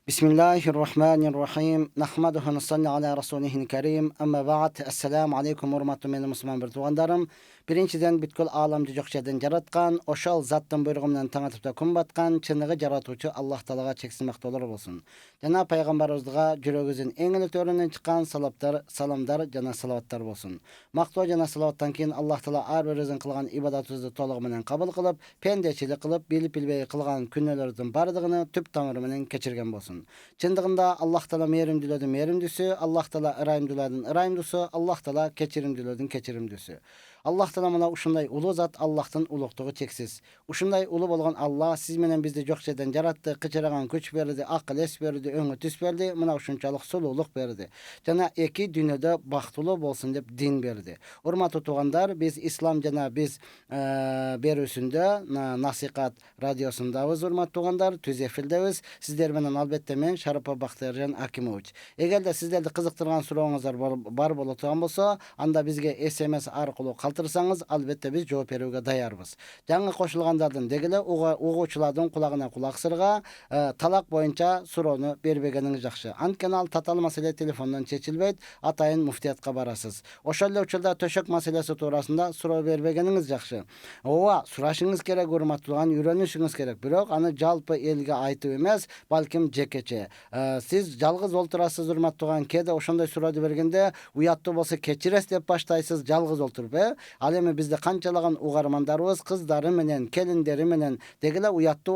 Bismillahirrahmanirrahim. Nahmaduhu nusalli ala rasulihil kerim. Amma ba'd. Assalamu aleykum hurmatly meni musulman bir tuğandarım. Birinciden bütkül alamdy jokçadan jaratkan, oşal zattan buyruğu bilen taňatypda kun batkan, çynlygy jaratuvçy Allah Taalaga çeksiz maktalar bolsun. Jana paýgambarymyzga ýüregimizin eň ötöründen çykan salamdar jana salawatlar bolsun. Maktaw jana salawattan keyin Allah Taala har birimizin kılgan ibadatymyzdy tolyg menen kabul kılıp, pendeçilik kılıp, bilip bilbey kılgan günlerden bardygyny tüp tamyry menen keçirgen bolsun. Çındığında Allah Taala merimdilödün merimdüsü, Allah Taala ıraýymdylödün ıraýymdüsü, Allah Taala keçirimdilödün keçirimdüsü. Allah Taala mana uşunday ulu zat, Allah'tan uluktuğu çeksiz. Uşunday ulu bolgan Allah siz menen bizdi jokçadan jaratdy, kıçıragan güç berdi, akıl es berdi, öňe tüs berdi, mana uşunçalyk sululuk berdi. Jana eki dünýede bagtyly bolsun dep din berdi. Hormatly tugandar, biz İslam jana biz berüsünde Nasihat radiosundabız hormatly tugandar, Tüzefildebiz. Sizler menen albatta men Şarapa Bakhtiyarjan Akimoviç. Egerde sizlerdi kızıktırgan soragyňyzlar bar bolýan bolsa, anda bizge SMS arkaly kaltırsanız albatta biz jogap berүүge daýarbız. Jaňa koşulganlardan degile uguçulardan kulagyna kulak sırga talak boýunça sorony berbegeniňiz jakşy. Antkeni al tatal masele telefondan çeçilbeyt, ataýyn muftiýatga barasız. Oşol uçurda töşek maselesi toğrasında soro berbegeniňiz jakşy. Owa suraşyňyz kerek, hormatlygan ýörenişiňiz kerek. Birok any jalpy elge aýtyp emes, balkim jekeçe. Siz jalgyz olturasyz hormatlygan kede oşonday surady bergende uyatly bolsa keçires dep baştaýsyz jalgyz olturup. Al emi bizde kançalagan ugarmandarыбыз, kızları menen, kelinderi menen, degile uyatly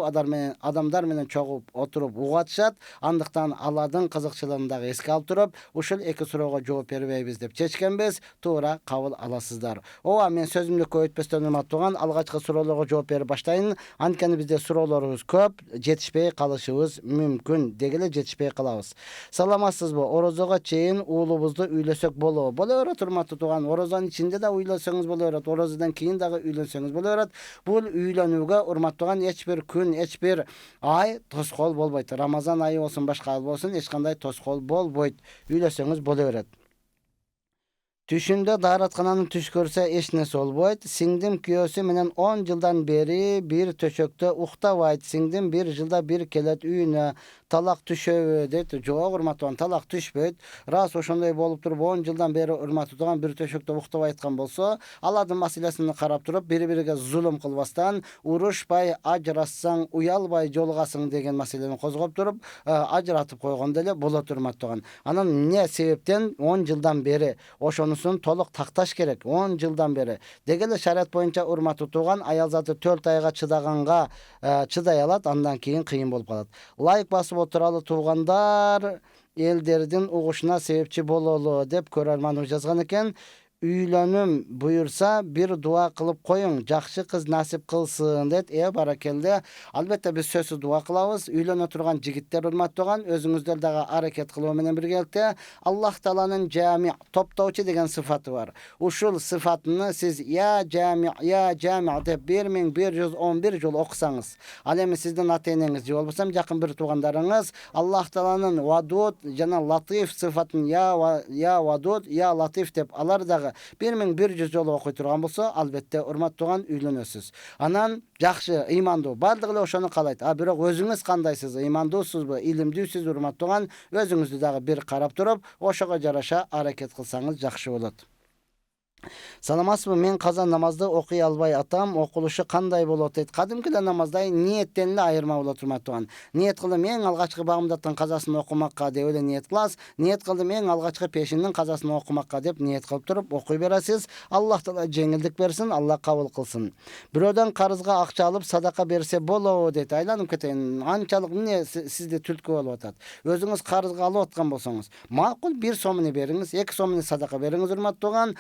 adamlar menen çogup oturup ugatышat. Andyktan aladyn kızykçylygyndaky eske alyp turup, uşul eki soraga jogap berbeýiz dep çeçkenbiz. Toğra kabul alasızlar. Owa men sözümdi köýtmesden hormatlygan algaçky soralarga jogap berip başlaýyn. Antkeni bizde soralarыбыз köp, jetişpey kalışybız mümkün. Degile jetişpey kalabız. Salamatsızbı? Orozoga çeyin uğlubuzdu üylesek bolo. Bolýar hormatly tugan, orozanın içinde de üyleseniz bolýar, orozadan keyin dagı üylenseniz bolýar. Bul üýlenүүge hormatlygan hiç bir gün, hiç bir ay toskol bolboýt. Ramazan aýy bolsun, başga ay bolsun, hiç kanday toskol bolboýt. Üyleseniz bolýar. Tüşünde daratkananın tüş görse eş nesi olboyt. Singdim kiyösü menen 10 yıldan beri bir töşökte uhtawayt. Singdim bir yılda bir kelet üyüne talak tüşöbü deydi. Joga hormatlygan talak tüşbeyt. Ras oşonday bolup turup 10 yıldan beri hormatlygan bir töşökte uhtawaytkan bolsa, aladyn maselesini karap turup biri-biriga zulüm kılbastan, uruşpay ajrassaň uyalbay jolgasyň degen maseleni kozgop turup ajratyp koýganda ele bolat hormatlygan. Anan ne sebepten 10 yıldan beri oşonu toluk taktaş gerek 10 yıldan beri. Degele şariat boyunca urmatly tugan ayal zаты 4 ayga çydaganga çyday alat, andan keyin kıyın bolup kalat. Layık basıp oturalı tugandar elderdin uğuşuna sebepçi bololu dep körarman жазган eken. Üýlenüm buyursa bir dua kılıp koyun, jakşı kız nasip kılsın det. Barakelde. Albatta biz sözsüz dua kılabız. Üýlene turgan jigitler hormatlygan, özüňizler dagı hareket kılуу menen birgelikde Allah Taalanyň jami' toptawçy degen sıfaty var. Uşul sıfatyny siz ya jami' dep 1111 jol okusaňyz. Al emi sizden ata-eneňiz ýol bolsam jakyn bir tugandaryňız Allah Taalanyň Wadud jana Latif sıfatyny ya Wadud ya Latif dep alar dagı 1100 jol okuy turgan bolsa, albatta hormat tugan üýlenesiz. Anan jakşı, imandy, bardygy oşony kalayt. Birok özüňiz kandaysyz, imandysızby, ilimdisiz hormat tugan, özüňizdi dagı bir karap turup, oşoga jaraşa hareket kılsaňyz jakşı bolat. Salamasmı? Men kaza namazda okuy albay atam, okuluşu kanday bolot deyt. Kadimkile namazday niyettenle ayırma bolot hormatlygan. Niyet kıldım en algaçkı bagymdatan kazasyny okumakka dep öyle niyet kılas. Niyet kıldım en algaçkı peşinden kazasyny okumakka dep niyet kılıp turup okuy berasiz. Allah Taala jеңилдик bersin, Allah kabul kılsın. Biröden karızga akça alıp sadaka berse bolo deyt. Aylanyp keteyin. Ançalyk ne sizde tülkü bolup atat. Özüňiz karızga alyp atgan bolsaňyz, makul 1 somyny beriňiz, 2 somyny sadaka beriňiz hormatlygan.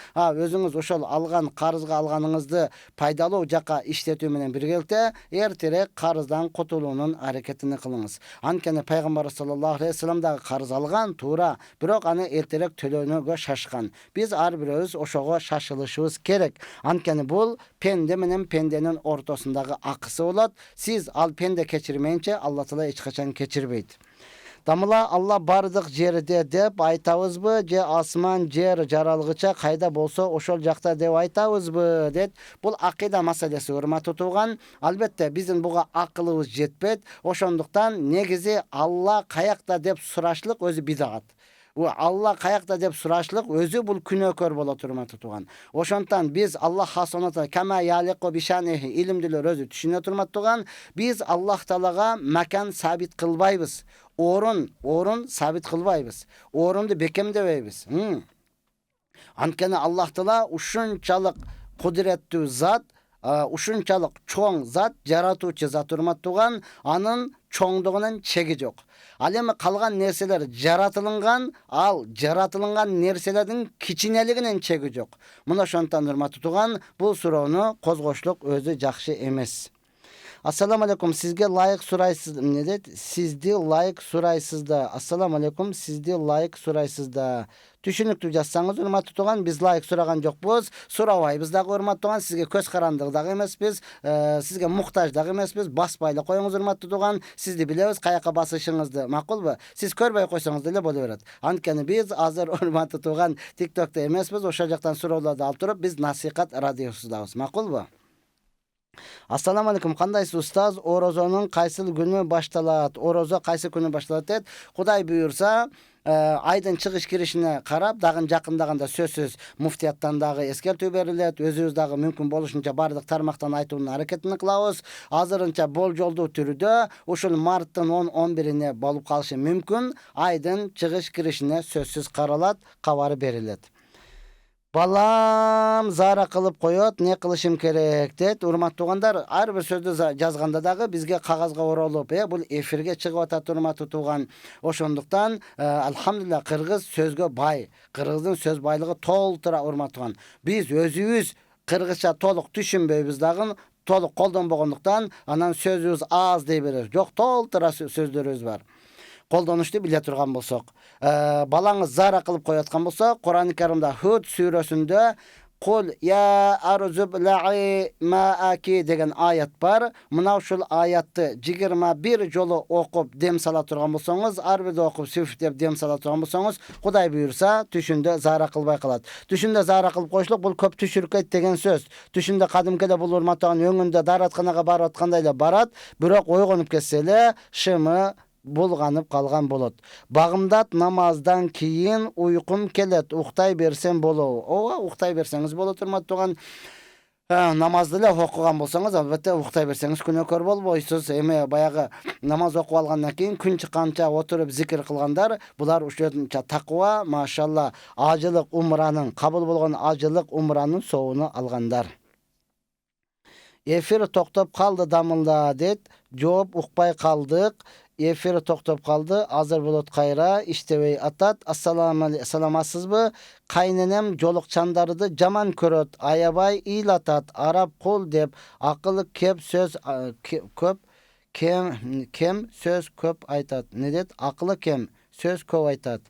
Özüňiz oşol algan karızga alganыңызды paydalуу jaka işletүү menen birgelikde erterek karızdan kutuluunun hareketini kılыңыз. Ankeni Paýgambar sallallahu aleyhi ve sellem dagı karız algan tuura, birok any erterek төлöönüge şaşkan. Biz har birimiz oşoga şaşılışыбыз kerek. Ankeni bul pende menen pendenin ortasındaky akysy bolat. Siz al pende keçirmeyinçe Allah Taala hiç kaçan keçirbeyt. Damıla Allah bardık жерде деп айтабызбы, же асман жер жаралгыча кайда болсо ошол жакта деп айтабызбы дейт. Бул акыйда маселеси, урматтуу тууган. Албетте биздин буга акылыбыз жетпейт. Ошондуктан негизи Алла каякта деп сурашлык өзү бидагат. Алла каякта деп сурашлык өзү бул күнөөкөр болот, урматтуу тууган. Ошондуктан биз Аллах хасоната кама ялику бишанихи илимдилер өзү түшүнөт, урматтуу тууган. Биз Аллах Таалага макан сабит кылбайбыз. Орун сабит кылбайбыз. Орунду бекемдебейбиз. Анткени Аллах Таала ушунчалык кудуреттүү зат, ушунчалык чоң зат, жаратуучу зат, урматтуу тууган. Анын чоңдугунун чеги жок. Ал эми калган нерселер жаратылган, ал жаратылган нерселердин кичинелигинин чеги жок. Мына ошондуктан, урматтуу тууган, бул суроону козгошлук өзү жакшы эмес. Ассаламу алейкум, сизге лайык сурайсыз. Эмне дейт? Сизди лайык сурайсыз да. Ассаламу алейкум, сизди лайык сурайсыз да. Түшүнүктүү жазсаңыз, урматтуу тууган, биз лайык сураган жокпуз, сурабайбыз дагы, урматтуу тууган. Сизге көз карандык дагы эмеспиз, сизге муктаж дагы эмеспиз. Баспай эле коюңуз, урматтуу тууган. Сизди билебиз, каяка басышыңызды, макулбу? Сиз көрбөй койсоңуз деле боло берет. Анткени биз азыр, урматтуу тууган, TikTok'та эмеспиз, ошол жактан суроолорду алып туруп, биз насихат радиосундабыз, макулбу? Ассаламу алейкум, кандайсыз устаз? Орозонун кайсы күнү башталат? Орозо кайсы күнү башталат дейт? Кудай буйурса, айдын чыгыш киришине карап, дагы жакындаганда сөзсүз муфтияттан дагы эскертүү берилет. Өзүбүз дагы мүмкүн болушунча бардык тармактан айтуунун аракетин кылабыз. Азырынча болжолдуу түрдө ушул марттын 10-11-ине болуп калышы мүмкүн. Айдын чыгыш киришине сөзсүз каралат, кабары берилет. Балам зара кылып коет, не кылышым керек дейт. Урматтуу туугандар, ар бир сөздү жазганда дагы бизге кагазга оролуп, бул эфирге чыгып атат, урматтуу тууган. Ошондуктан алхамдулилlah, кыргыз сөзгө бай. Кыргыздын сөз байлыгы толтура, урматтуу тууган. Биз өзүбүз кыргызча толук түшүнбөйбүз дагы, толук колдонбогондуктан анан сөзүбүз аз дей беребиз. Жок, толтура сөздөрүбүз бар. Колдонушту биле турган болсок, балаңыз зара кылып кояткан болсо, Кур'ан-ы Каримде Худ сүрөсүндө Кул я арзуб лаи мааки деген аят бар. Мына ушул аятты 21 жолу окуп дем сала турган болсоңуз, ар бирде окуп сүф деп дем сала турган болсоңуз, Кудай буйурса, түшүндө зара кылбай калат. Түшүндө зара кылып коюшлук бул көп түшүркөйт деген сөз. Түшүндө кадимки эле бул урматтаган өңүндө дааратканага барып аткандай эле барат, бирок ойгонуп кетсе эле шымы булганып калган болот. Багымдат намаздан кийин уйкум келет, уктай берсем болобу? Ооба, уктай берсеңиз болот, урматтуу тууган. Намазды эле окуган болсоңуз, албетте уктай берсеңиз күнөөкөр болбойсуз. Эми баягы намаз окуп алгандан кийин күн чыкканча отуруп зикир кылгандар, булар ушунча таква, машалла, ажылык умранын, кабыл болгон ажылык умранын соогуну алгандар. Эфир токтоп калды дамылда дейт. Жооп укпай калдык. Эфир токтоп калды. Азыр болот кайра, иштебей атат. Саламатсызбы? Кайненем жолукчандарды жаман көрөт, аябай ыйлатат. Араб кул деп акылы кеп сөз көп кем сөз көп айтат. Не дейт? Акылы кем сөз көп айтат.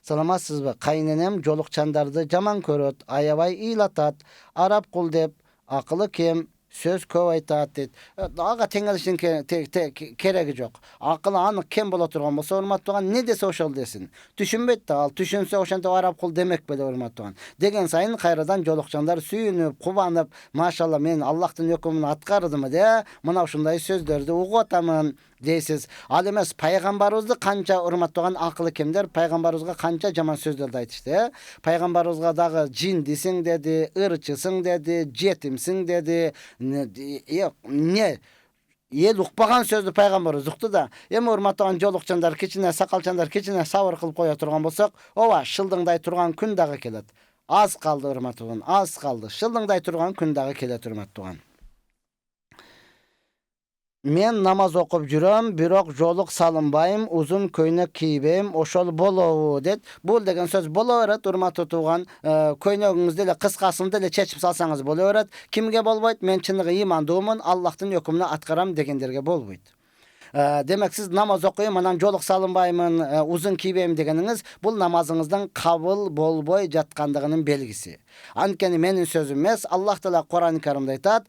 Саламатсызбы? Кайненем жолукчандарды жаман көрөт, аябай ыйлатат. Араб кул деп акылы кем сөз көп айтат дейт. Ага теңелиштин кереги жок. Акылы анык кем боло турган болсо, урматтуу тууган, не десе ошол десин. Түшүнбөйт да, ал түшүнсө ошентип араб кул демек беле, урматтуу тууган. Деген сайын кайрадан жолукчандар сүйүнүп, кубанып, машалла, мен Аллахтын өкүмүн аткардым де, мына ушундай сөздөрдү угуп атамын дейсиз. Ал эмес, пайгамбарыбызды канча, урматтуу тууган, акылы кемдер пайгамбарыбызга канча жаман сөздөрдү айтышты. Пайгамбарыбызга дагы жиндисиң деди, ырчысың деди, жетимсиң деди. Не ел укпаган сөздү пайгамбарыбыз укту да. Эми урматтаган жолукчандар, кичине сакалчандар, кичине сабыр кылып кое турган болсок, ооба, шылдыңдай турган күн дагы келет. Аз калды, урматтуу, аз калды. Шылдыңдай турган күн дагы келет, урматтуу. Мен намаз окуп жүрөм, бирок жолук салынбайм, узун көйнөк кийбейм, ошол болобу дейт. Бул деген сөз боло берет, урматтуу тууган. Көйнөгүңүздү эле кыскасын деле чечип салсаңыз боло берет. Кимге болбойт? Мен чыныгы ыймандуумун, Аллахтын өкүмүнө аткарам дегендерге болбойт. Демек сиз намаз окуйм, анан жолук салынбаймын, узун кийбейм дегениңиз, бул намазыңыздын кабыл болбой жаткандыгынын белгиси. Анткени менин сөзүм эмес, Аллах Таала Кур'ан-ы Каримде айтат: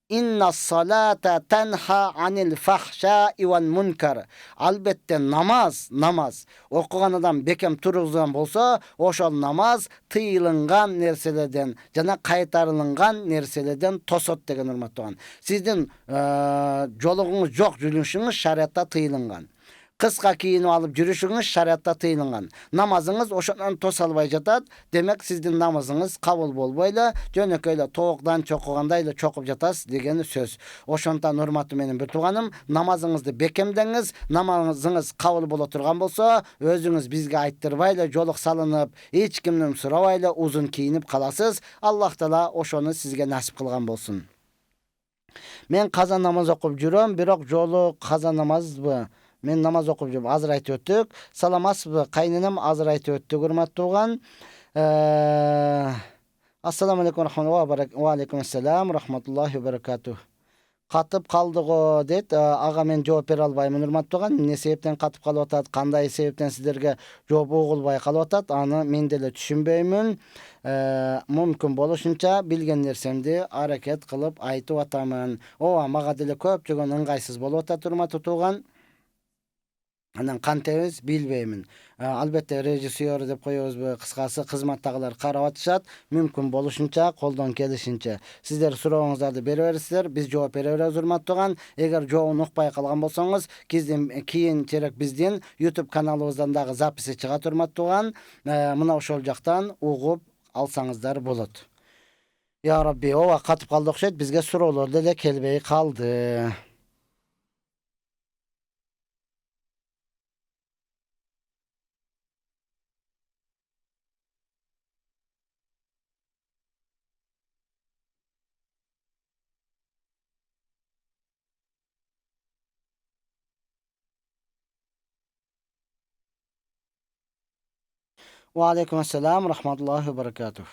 İnna salata tenha anil fahşai vel munkar. Albatta namaz okugan adam bekem turguzgan bolsa, oşol namaz tıyılıngan nerselerden jana kaytarılıngan nerselerden tosot degen urmattogan. Sizdin joluğunuz jok жүрүшүңүz şariatта tıyılıngan. Kıska kiyinip alıp жүрүшүңүz şariatта tıyılıngan. Namazыңыз oşondan tosalbay jatat. Demek sizdin namazыңız kabul bolboyla, jönököyle tookdan çokugандай эле çokup жатасыз деген söz. Oşondan урматтуу менин bir туганым, намазыңызды бекемдеңиз. Намазыңыз kabul боло турган болсо, өзүңүз бизге айттырбай эле жолук салынып, эч кимден сурабай эле узун кийинип каласыз. Аллах таала ошону сизге насип кылган болсун. Men kaza namaz okup жүрөм, бирок жолу kaza namazбы? Men namaz okup жүрөm. Азыр айтып өттүк. Саламатсызбы? Кайненем азыр айтып өттүк, урматтуу туган. Ассаламу алейкум ва алейкум ассалам рахматуллахи ва баракатух. Катып калды го дейт. Ага мен жооп бере албаймын, урматтуу туган. Эмне себептен катып калып атат? Кандай себептен сиздерге жооп угулбай калып атат? Аны мен деле түшүнбөймүн. Мүмкүн болушунча билген нерсемди аракет кылып айтып атамын. Ооба, мага деле көптөгөн ыңгайсыз болуп атат, урматтуу туган. Анан кантебиз билбеймин. Албетте режиссер деп коебузбу, кыскасы кызматтагылар карап атышат. Мүмкүн болушунча, колдон келишинче сиздер сурооңуздарды бере бересиздер, биз жооп бере беребиз, урматтуу туган. Эгер жообун укпай калган болсоңуз, кийинчерээк биздин YouTube каналыбыздан дагы записи чыгат, урматтуу туган. Мына ошол жактан угуп алсаңыздар болот. Я Rabbi, ооба, катып калды окшойт, бизге суроолор деле келбей калды. Wa aleykum assalam rahmatullahi ve barakatuh.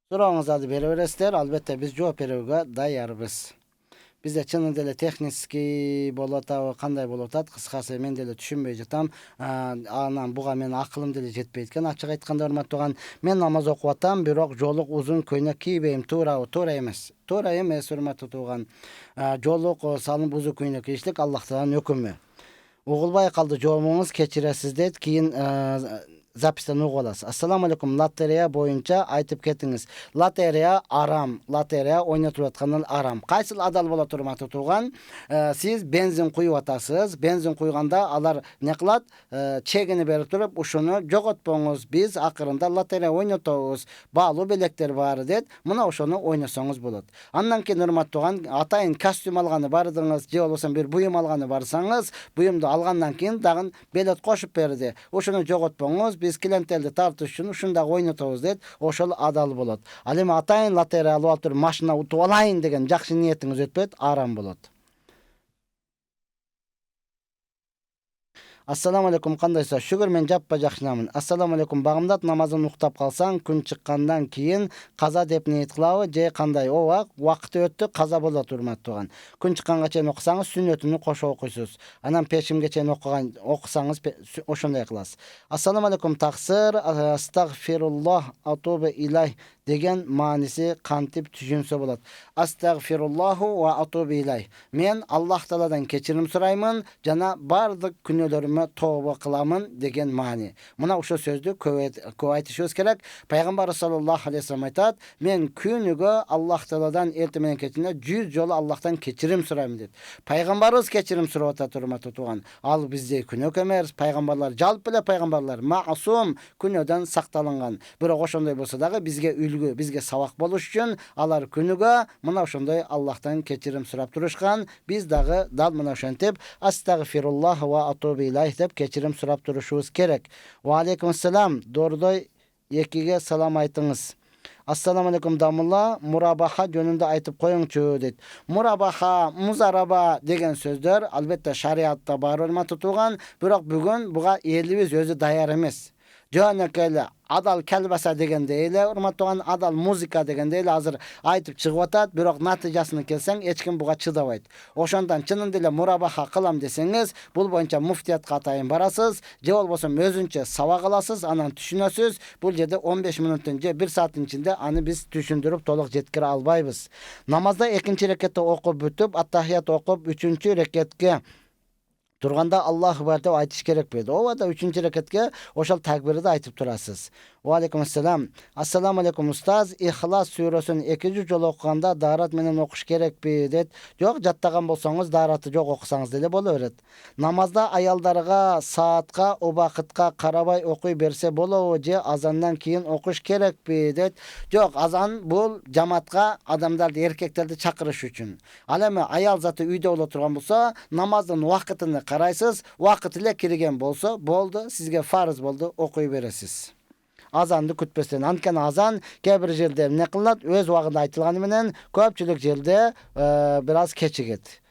Сурооңуздарды бере бересиздер. Албетте биз жооп берүүгө даярбыз. Бизде чынын деле технический болуп атабы, кандай болуп атат, кыскасы мен деле түшүнбөй жатам. Анан буга мен акылым деле жетпейт экен, ачык айтканда, урматтуу туган. Мен намаз окуп атам, бирок жолук узун көйнөк кийбейм. Туура эмес. Туура эмес, урматтуу туган. Жолук салынып узун көйнөк кийиштик Аллахтын өкүмү. Угулбай калды жообуңуз, кечиресиз дейт. Кийин запистен угуп аласыз. Ассаламу алейкум, лотерея боюнча айтып кетиңиз. Лотерея арам. Лотерея ойнотуп аткандан арам. Кайсыл адал болот, урматтуу туган? Сиз бензин куюп атасыз. Бензин куйганда алар не кылат? Чегини берип туруп, ушуну жоготпоңуз. Биз акырында лотерея ойнотобуз. Баалуу белектер бар дейт. Мына ошону ойносоңуз болот. Андан кийин, урматтуу туган, атайын костюм алганы бардыңыз, же болбосо бир буюм алганы барсаңыз, буюмду алгандан кийин дагы белет кошуп берди. Ошону жоготпоңуз. Biz klienteldi tartış şunu şunda oynatabız deyip oşol adal bolot. Al эми атайын лотерея алып алып туруп машина утуп алайын деген жакшы ниетиңиз өтпөйт, арам болот. Ассаламу алейкум, кандайсыз? Шүгүр, мен жаппа жакшынамын. Ассаламу алейкум, багымдат намазын уктап калсаң, күн чыккандан кийин каза деп ниет кылабы, же кандай? Ооба, убакыты өттү, каза болот, урматтуу туган. Күн чыкканга чейин окусаңыз, сүннөтүнү кошо окуйсуз. Анан пешимге чейин окусаңыз, ошондой кыласыз. Ассаламу алейкум, таксир, астагфируллах, атубу илай деген мааниси кантип түшүнсө болот? Астагфируллаху ва атубу илай. Мен Аллах Тааладан кечирим сураймын, жана бардык күнөөлөрүмө тооба кыламын деген маани. Мына ошол сөздү көп айтышыбыз керек. Пайгамбар саллаллаху алейхи вассалам айтат: "Мен күнүгө Аллах Тааладан эртең менен кечинде 100 жолу Аллахтан кечирим сурайм" дейт. Пайгамбарыбыз кечирим сурап атат, урматтуу туган. Ал бизде күнөө эмес, пайгамбарлар, жалпы эле пайгамбарлар маасум, күнөөдөн сакталынган. Бирок ошондой болсо дагы бизге үлгү, бизге сабак болуш үчүн алар күнүгө мына ошондой Аллахтан кечирим сурап турушкан. Биз дагы дал мына ошентип астагфируллах ва атубу илайх деп кечирим сурап турушубуз керек. Ва алейкум ассалам, дордой экиге салам айтыңыз. Ассаламу алейкум дамулла, мурабаха жөнүндө айтып коюңчу дейт. Мурабаха, музараба деген сөздөр албетте шариатта бар, урматтуу туган, бирок бүгүн буга элибиз өзү даяр эмес. Jönekeli adal kelbasa degende ele, urmattoğan adal muzika degende ele hazır aytıp çıkıp atat, birok natijasyny kelseň hiç kim buga çıdabayt. Oşondan çynynda ele murabaha kılam deseňiz, bul boýunça muftiyatga atayın barasız, je bolbosa özünçe sabak alasız, anan düşünösüz. Bul jerde 15 minutdan je 1 saatyň içinde any biz düşündürüp toluk jetkire albaýbız. Namazda ekinci rekette okup bütüp, attahiyat okup, üçüncü reketke turganda Allahu Ekber dep aytış gerek beydi. O da 3. reketke oşal takbiri de aytıp turasız. Wa aleykümselam. Assalamu aleykum ustaz. İhlas surasını 2. jol okuganda darat menen okuş gerek bi det. Yok jattagan bolsoňuz daratı jok okusaňız dele bolaveret. Namazda ayaldarga, saatka, o vakitka karabay okuy berse bolabo je azandan kiyin okuş gerek bi det. Yok azan bul jamaatga adamdardy erkeklerdi çakırış üçin. Al emi ayal zatı üyde ola turgan bolsa namazdın vakityny karaysız, vakit ile kirgen bolsa boldu, sizge farz boldu, okuy beresiz. Azandy kütbesden. Antkən azan käbir jerde ne kılınat? Öz wagtynda aytylgany menen köpçülük jerde biraz keçiget.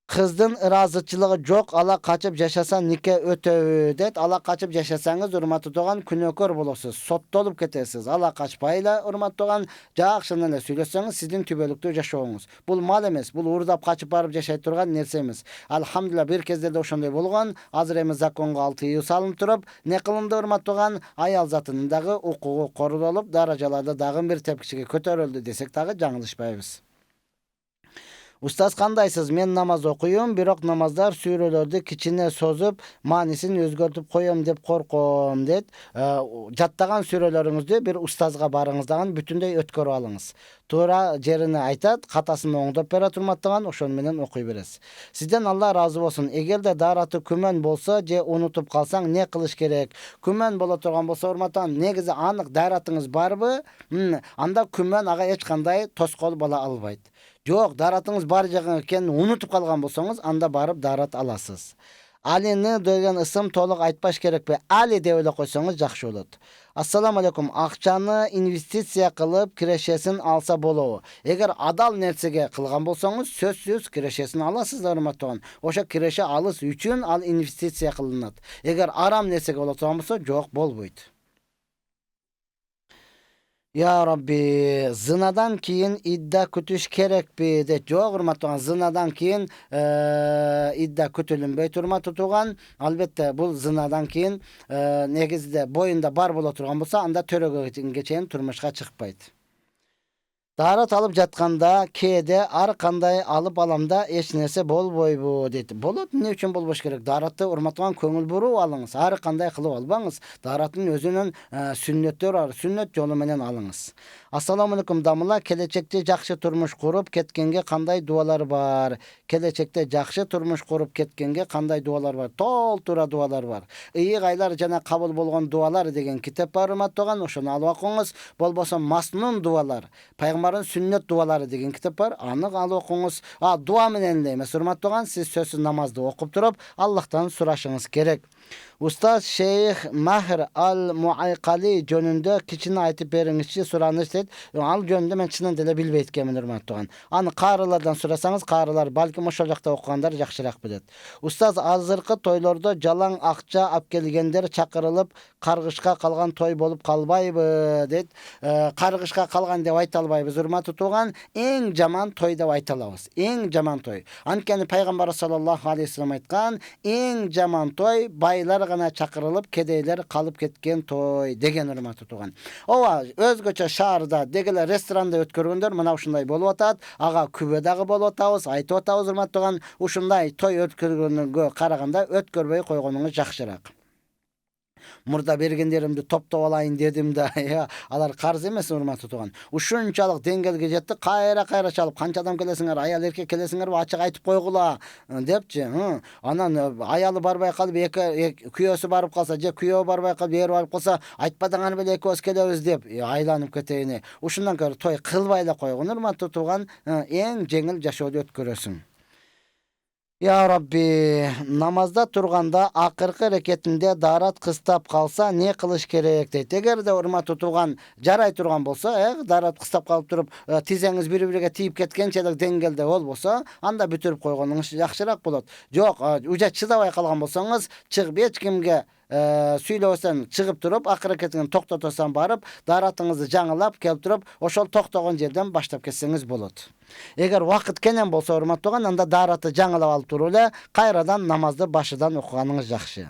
Kızdın ırazıçılığı jok, ala kaçıp yaşasa nike ötöbü det. Ala kaçıp yaşasanız urmatı doğan künökör bolosuz. Sottolup ketesiz. Ala kaçpayla urmatı doğan jakşyny ele söyleseniz sizin tübelükte yaşaoňuz. Bul mal emes, bul urdap kaçıp barıp yaşayıp turgan nerse emes. Alhamdulillah bir kezderde oşonday bolgan. Hazır emes zakonga 6 ýyl salınıp turup, ne kılındı urmatı doğan ayal zatyndagy hukugy korululup darajalarda dagы bir tepkiçige köterildi desek dagы jaňylışpaýbys. Ustaz kandaysız? Men namaz okuyum, birok namazlar sürelerde kiçine sozup manisini özgörtüp koyam dep korkom det. Jattagan süreleriňizde bir ustazga barıňızdagan bütündeý ötkörüp alyňız. Tura jerini aytat, katasyny oňdop bere turmatdygan oşon menen okuy beresiz. Sizden Allah razı bolsun. Egerde daraty kümen bolsa je unutup kalsaň ne kılıç gerek? Kümen bola turgan bolsa urmatan negizi anyk daratyňyz barby? Anda kümen aga hiç kanday toskol bola albayt. Yok, daratınız bar eken unutup kalgan bolsoňuz, anda barıp darat alasız. Alini degen ısım toluk aytbaş gerek be. Ali dep ele koysoňuz jakşy bolat. Assalamu aleykum. Akçany investisiya kılıp kireşesin alsa bolabo. Eger adal nersege kılgan bolsoňuz, sözsüz kireşesini alasız urmatdygan. Oşa kireşe alys üçin al investisiya kılınat. Eger aram nersege bola turgan bolsa, jok bolboýt. Ya Rabbi, zinadan kiyin idda kütüş gerek bi de jok urmatdygan. Zinadan kiyin idda kütülünbey turma tutugan. Albatta bul zinadan kiyin negizde boyunda bar bola turgan bolsa anda törege geçen turmuşga çykpaýt. Darat alıp jatkanda kede ar kanday alıp alamda eç nerse bolboýbu dedi. Bolat ne üçin bolboş gerek? Daratty urmatgan köngül burup alyňız. Ar kanday kılıp albaňız. Daratyň özünün sünnetleri var. Sünnet jolu menen alyňız. Assalamu aleykum damla, kelечekte jakşy turmuş kurup ketkenge kanday dualar bar? Kelечekte jakşy turmuş kurup ketkenge kanday dualar bar? Tol tura dualar bar. Iyi gaylar jana kabul bolgan dualar degen kitap bar urmatdygan, oşonu alyp okuňuz. Bolbosa masnun dualar. Peygamberin sünnet duaları degen kitap var. Anyk alyp okuňuz. Dua menen emes urmatdygan, siz sözsüz namazda okup turup Allah'tan suraşyňyz gerek. Ustaz Şeyh Mahr al-Muaykali jönünde kiçini aytıp beriňizçi suranyş deyt. Al jönünde men çynyň dile bilbeýtkemin urmatdygan. Any qarylardan surasaňyz, qarylar balkim oşol jakda okugandar jakşyrak bilet. Ustaz azyrky toýlarda jalan akça ap kelgenler çakyrılıp kargışka kalgan toy bolup kalbayby deyt. Kargışka kalgan dep ayta albaýbys urmatly tugan, eň jaman toy dep ayta alabys. Eň jaman toy. Ankeni Peýgamber sallallahu aleyhi ve sellem aytgan, eň jaman toy baylar gana çakırılıp kedeyler kalıp ketken toy degen urmatly tugan. Owa özgöçe şaharda degeler restoranda ötkörgünler mana uşunday bolup atat. Aga kübedagi bolup atabız, aytyp atabız urmatly tugan. Uşunday toy ötkörgөнгө karaganda ötkörбөй koýgonuňyz jakşyrak. Murda bergenlerimdi toptop alayın dedim de ya alar karz emes urmatly tugan. Uşunçalyk dengelge jetdi, kayra çalıp kança adam kelesiňer, ayal erkek kelesiňer açyk aytyp koýgula depçi. Anan ayaly barbay kalyp küýösü baryp kalsa, je küýöw barbay kalyp eri baryp kalsa, aytpadaňar bile ekөөs kelebиz dep aylanyp keteyini. Uşundan köri toy kılbayla koýgun urmatly tugan, eň jeňil jaşoody ötkörösüň. Ya Rabbi, namazda turganda akırkı reketinde darat kыстап kalsa ne kılış gerek deyt. Eger de urmatly tugan jaray turgan bolsa, darat kыстап kalıp turup tizeňiz bir-biriге tiyip ketkençelik dengelde bolsa, anda bütürüp koýgonuňyz jakşyrak bolat. Jok, uja çydabay kalgan bolsaňyz, çygyp hiç kimge süйлösen çıkıp durup hareketini toktatosan barıp daratыңызды жаңылап келip туруp ошол токтогон жерден баштап кетсеңиz болот. Эгер вакыт кенен болсо урматтаган, анда даратты жаңылап алып туруп эле кайрадан намазды башыдан окуганыңыз жакшы.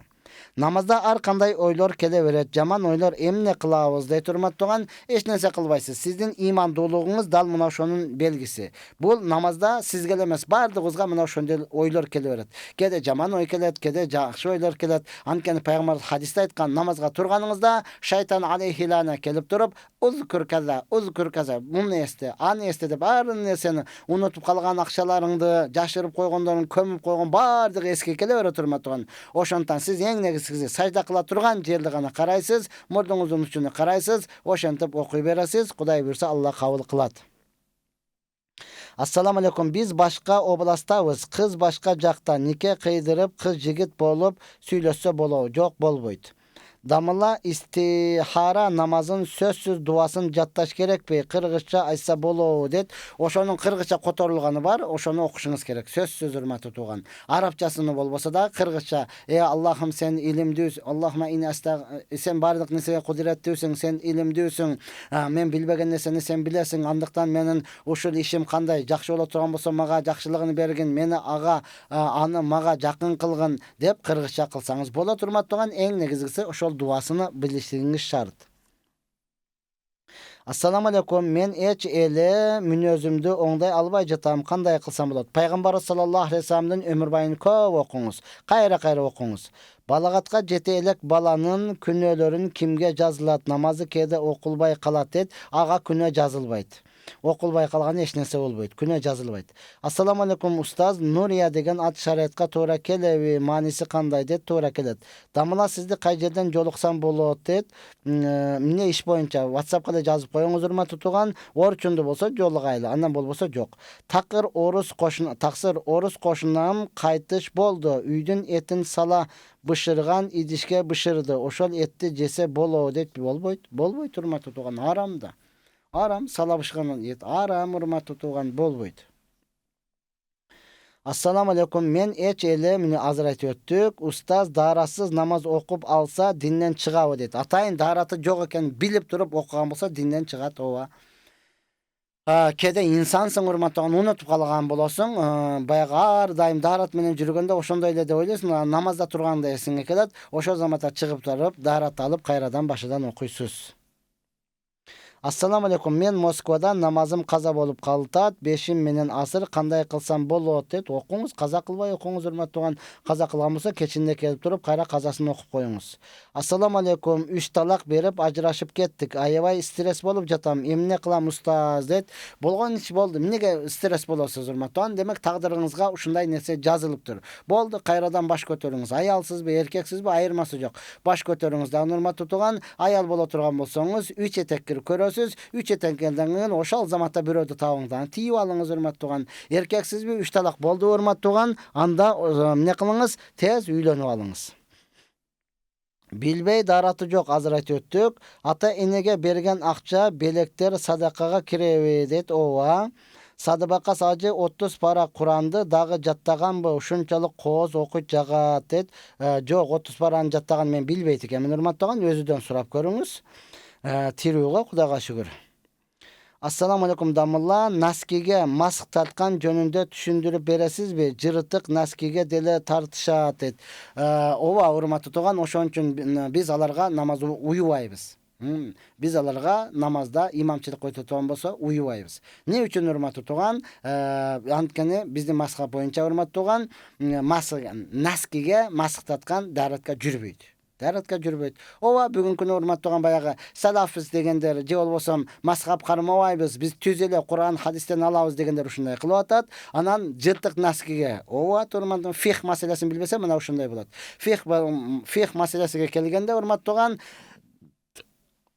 Намазда ар кандай ойлор келе берет. Жаман ойлор эмне кылабыз дейт урматтаган, эч нерсе кылбайсыз. Сиздин имандуулугуңуз дал мына ошонун белгиси. Бул намазда сизге эмес, бардыгыбызга мына ошондой ойлор келе берет. Кеде жаман ой келет, кеде жакшы ойлор келет. Анткени пайгамбар хадисте айткан, намазга турганыңызда шайтан алейхилана келип туруп, узкур каза, муну эсте, аны эсте деп ар нерсени унутуп калган акчаларыңды, жашырып койгондорун, көмүп койгон бардыгы эске келе берет урматтаган. Ошондон сиз эң негизгиси сажда кыла турган жерди гана карайсыз, мурдуңуздун учуна карайсыз, ошентип окуй бересиз. Кудай буйрса Аллах кабыл кылат. Ассаламу алейкум. Биз башка областабыз. Кыз башка жакта нике кыйдырып, кыз жигит болуп сүйлөшсө болобу? Жок, болбойт. Дамыла истихара намазын сөзсүз дуасын жатташ керекпи? Кыргызча айтса болобу дейт. Ошонун кыргызча которулганы бар, ошону окушуңуз керек. Сөзсүз урматтуу туган. Арабчасыны болбосо да кыргызча: Аллахым сен илимдүүсүң, Аллахума ин сен бардык нерсеге кудуреттүүсүң, сен илимдүүсүң, мен билбеген нерсени сен билесиң, андыктан менин ушул ишим кандай жакшы боло турган болсо мага жакшылыгын бергин, мени аны мага жакын кылгын деп кыргызча кылсаңыз болот урматтуу. Эң негизгиси ошол дуасыны билишиңиз шарт. Ассаламу алейкум. Мен эч эле мүнөзүмдү оңдай албай жатам. Кандай кылсам болот? Пайгамбар саллаллаху алейхи вассаламдын өмүр байын көп окуңуз. Кайра окуңуз. Балагатка жете элек баланын күнөөлөрүн кимге жазылат? Намазы кээде окулбай калат дейт. Ага күнөө жазылбайт. Окулбай калганы эч нерсе болбойт. Күнөө жазылбайт. Ассаламу алейкум устаз. Нурия деген ат шариатка туура келеби? Мааниси кандай дейт? Туура келет. Дамыла сизди кай жерден жолуксам болот дейт. Эмне иш боюнча WhatsAppка да жазып коюңуз урматтуу туган. Орчунду болсо жолугайлы, андан болбосо жок. Тақсыр орус кошунам кайтыш болду. Үйдүн этин сала бышырган идишке бышырды. Ошол этти жесе болобу дейт. Болбойт урматтуу туган. Арам да. Арам сала бышырган эт арам урматтуу туган, болбойт. Ассаламу алейкум. Мен эч эле мени азыр айтып өттүк. Устаз дарасыз намаз окуп алса динден чыгабы дейт. Атайын дараты жок экенин билип туруп окуган болсо динден чыгат. Ооба. Кеде инсансың урматтаган, унутуп калган болосуң. Баягы ар дайым дарат менен жүргөндө ошондой эле деп ойлойсуң. Намазда турганда эсиңе келет. Ошол заматта чыгып туруп, дарат алып кайрадан башыдан окуйсуз. Ассаламу алейкум. Мен Москвада намазым каза болуп калтат. 5 менен асыр кандай кылсам болот дейт. Окуңуз, каза кылбай окуңуз урматтаган. Каза кылган болсо кечинде келип туруп кайра казасын окуп коюңуз. Ассаламу алейкум. 3 талак берип ажырашып кеттик. Аябай стресс болуп жатам. Эмне кылам устаз дейт. Болгон иш болду. Эмнеге стресс болосуз урматтаган? Демек тагдырыңызга ушундай нерсе жазылыптыр. Болду, кайрадан баш көтөрүңүз. Аялсызбы, эркексизби, айырмасы жок. Баш көтөрүңүз да урматтуу туган. Аял боло турган болсоңуз 3 этеккир көрөсүз. 3 этеккерден кийин ошол заматта бирөөдү табыңыздан тийип алыңыз урматтуу туган. Эркексизби, 3 талак болду урматтуу туган. Анда эмне кылыңыз? Тез үйлөнүп алыңыз. Билбей дараты жок, азыр айтып өттүк. Ата энеге берген акча белектер садакага киреби дейт. Ооба. Садыбакас ажы 30 пара Куранды дагы жаттаганбы? Ушунчалык кооз окуйт жагат дейт. Жок, 30 параны жаттаган мен билбейт экенмин урматтуу туган. Өзүдөн сурап көрүңүз. Тирүүгө Кудайга шүгүр. Ассаламу алейкум дамылла. Наскиге маск тарткан жөнүндө түшүндүрүп бересизби? Жыртык наскиге деле тартышат дейт. Ооба урматтуу туган, ошон үчүн биз аларга намаз уюбайбыз. Биз аларга намазда имамчылык който турган болсо уюбайбыз. Эмне үчүн урматтуу туган? Анткени биздин мазхаб боюнча урматтуу туган, наскиге маск тарткан даратка жүрбөйт. Даратка жүрбөйт. Ооба, бүгүнкү күнү урматтуу туган баягы салафиз дегендер, же болбосо мазхаб кармабайбыз, биз түз эле Куран, хадистен алабыз дегендер ушундай кылып атат. Анан жыртык наскиге, ооба, урматтуу фих маселесин билбесе мына ушундай болот. Фих маселесиге келгенде урматтуу туган,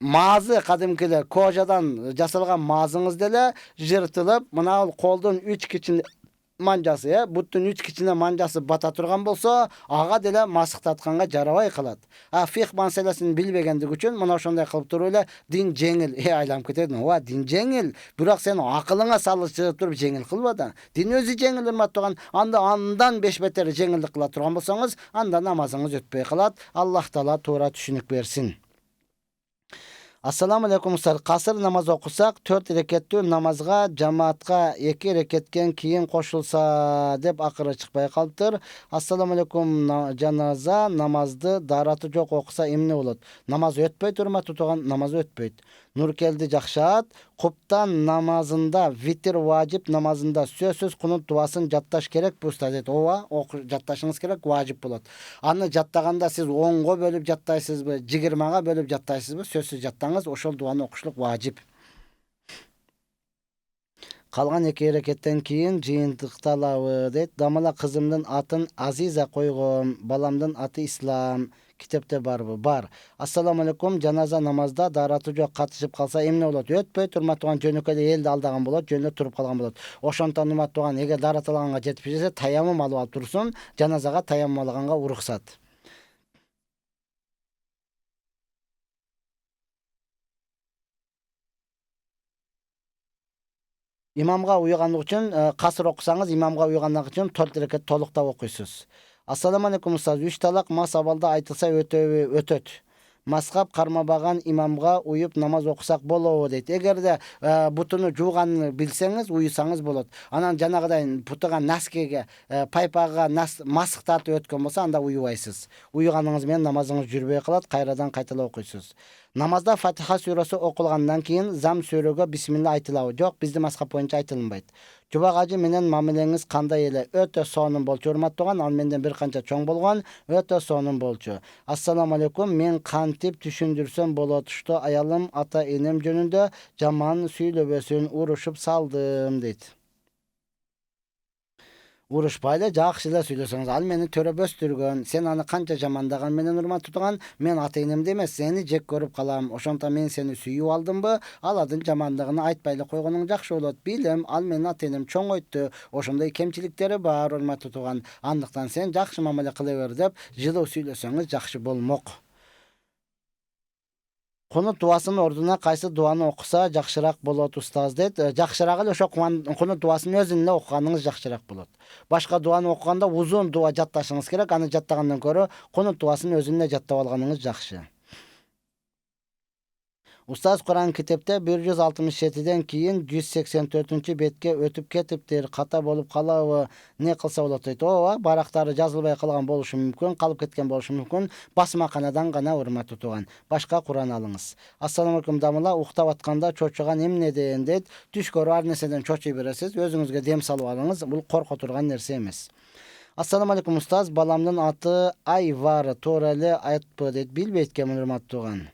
маазы кадимки эле кожадан жасалган маазыңыз деле жыртылып, мына колдун 3 манжасы, буттун 3 кичине манжасы бата турган болсо, ага деле масыктатканга жарабай калат. Фих маселесин билбегендик үчүн мына ошондой кылып туруп эле дин жеңил, айланып кетет. Ооба, дин жеңил, бирок сен акылыңа салышып туруп жеңил кылба да. Дин өзү жеңил урматтаган, андан 5 бетер жеңилдик кыла турган болсоңуз, анда намазыңыз өтпөй калат. Аллах таала туура түшүнүк берсин. Assalamu alaikum ustalar. Qasr namaz okusak 4 reketli namazga cemaatga 2 reketken keyin koşulsa deb akırı çıkpay kalıptır. Assalamu alaikum janaza namazdı darаты жоқ okusa emne bolot. Namaz ötpeyt urma tutugan namaz ötpeyt. Nurkeldi Jakşat Kuptan namazında vitir vacip namazında söz kunut duaсын жатташ керек bu ustaz. Ova jattaşınız керек vacip bolot. Аны жаттаганда siz 10'ga bölüp jattaysızbı, 20'ga bölüp jattaysızbı, sözsüz jattаңыз, ошол дуаны окушлук важип. Калган 2 рекеттен кийин жыйынтыкталабы дейт. Дамала кызымдын атын Азиза койгом, баламдын аты Ислам. Kitapta barбы? Бар. Assalamu alaikum. Janaza namazda darаты жоқ катышып калса эмне болот? Өтпөй турматуган жөнөкөйдө элди алдаган болот, жөнүнө туруп калган болот. Ошондон урматтаган эгер даратылганга жетип жүрсө, таяммум алып турсун. Жаназага таяммум алганга уруксат. İmamga uyganlık için kasır okusanız imamga uyganlık için 4 reket tolukta okuysunuz. Assalamu alaikum ustaz. 3 talak masabalda aytılsa ötöt. Maskap karmabagan imamga uyup namaz okusak bolobу дейт. Эгерде бутуну жууганын билсеңиз, уюсаңыз болот. Анан жанагыдай бутуга наскеге, пайпага масык тартып өткөн болсо, анда уюбайсыз. Уюганыңыз менен намазыңыз жүрбөй калат, кайрадан кайталап окуйсуз. Намазда Фатиха сүрөсү окулгандан кийин зам сүрөгө бисмилла айтылабы? Жок, биздин маскап боюнча айтылынбайт. Жубак ажы менен мамилеңиз кандай эле? Өтө сонун болчу, урматтаган, ал менден бир канча чоң болгон, өтө сонун болчу. Ассаламу алейкум, мен кантип түшүндүрсөм болот? Что аялым ата энем жөнүндө жаман сүйлөбөсүн, урушуп салдым дейт. Урушпайлы жакшы эле сүйлөсөңүз, ал мени төрөп өстүргөн, сен аны канча жамандаган менен урмат тутган, мен ата энемди эмес, сени жек көрүп калам. Ошондо мен сени сүйүп алдымбы? Аладын жамандыгын айтпайлы койгонуң жакшы болот. Билем, ал менин ата энем чоңойтtu. Ошондой кемчиликтери бар, урмат тутган. Андыктан сен жакшы мамиле кыла бер деп, жылуу сүйлөсөңүз жакшы болмок. Kunut duasının orduna kaysı duanı okusa jakşırak bolot ustaz deyt. Jakşırak эле ошо kunut duasını özүнө окуганыңыз jakşırak bolot. Başka duanı okuganda uzun dua jattaşыңыз керек. Аны жаттагандан көрө kunut duasını özүнө жаттап алганыңыз жакшы. Ustaz Kur'an kitapta 167'den keyin 184-betke ötüp ketiptir. Kata bolup kalabı, ne kılsa bolot deyt. Ооба, barактары жазылбай калган болушу мүмкүн, калып кеткен болушу мүмкүн. Басмаканадан гана урмат тутуган. Башка Kur'an алыңыз. Ассаламу алейкум дамыла, уктап атканда чочуган эмнеден дейт. Түш көрүп ар нерседен чочуй бересиз, өзүңүзгө дем салып алыңыз. Бул корко турган нерсе эмес. Ассаламу алейкум ustaz, баламдын аты Айвар, туура эле айтпы дейт. Билбейт экен урмат тууган.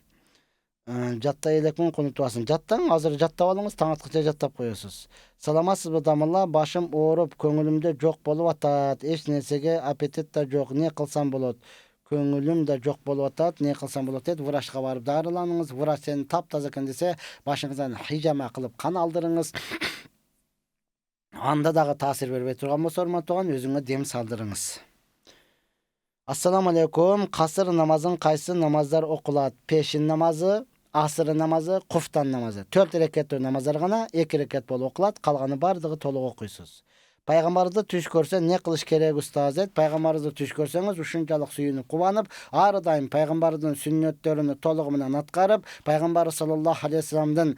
Жаттай элекмин kunut duaсын. Жаттаң, азыр жаттап алыңыз, таң аткыча жаттап коесуз. Саламатсызбы дамыла, башым ооруп, көңүлүмдө жок болуп атат. Эч нерсеге аппетит да жок, не кылсам болот? Көңүлүм да жок болуп атат, не кылсам болот дейт. Врачка барып дарыланыңыз. Врач сени таптаза экен десе, башыңыздан хижама кылып кан алдырыңыз. Анда дагы таасир бербей турган болсо, урматтаган, өзүңө дем салдырыңыз. Ассаламу алейкум. Касыр намазын кайсы намаздар окулат? Пешин намазы, асыр намазы, куфтан намазы. 4 рекеттүү намаздар гана 2 рекет болуп окулат, калганы бардыгы толук окуйсуз. Пайгамбарды түш көрсө не кылыш керек ustaz дейт. Пайгамбарды түш көрсөңүз ушунчалык сүйүнүп кубанып, ар дайым пайгамбардын сүннөттөрүнү толугу менен аткарып, пайгамбар саллаллаху алейхи вассаламдын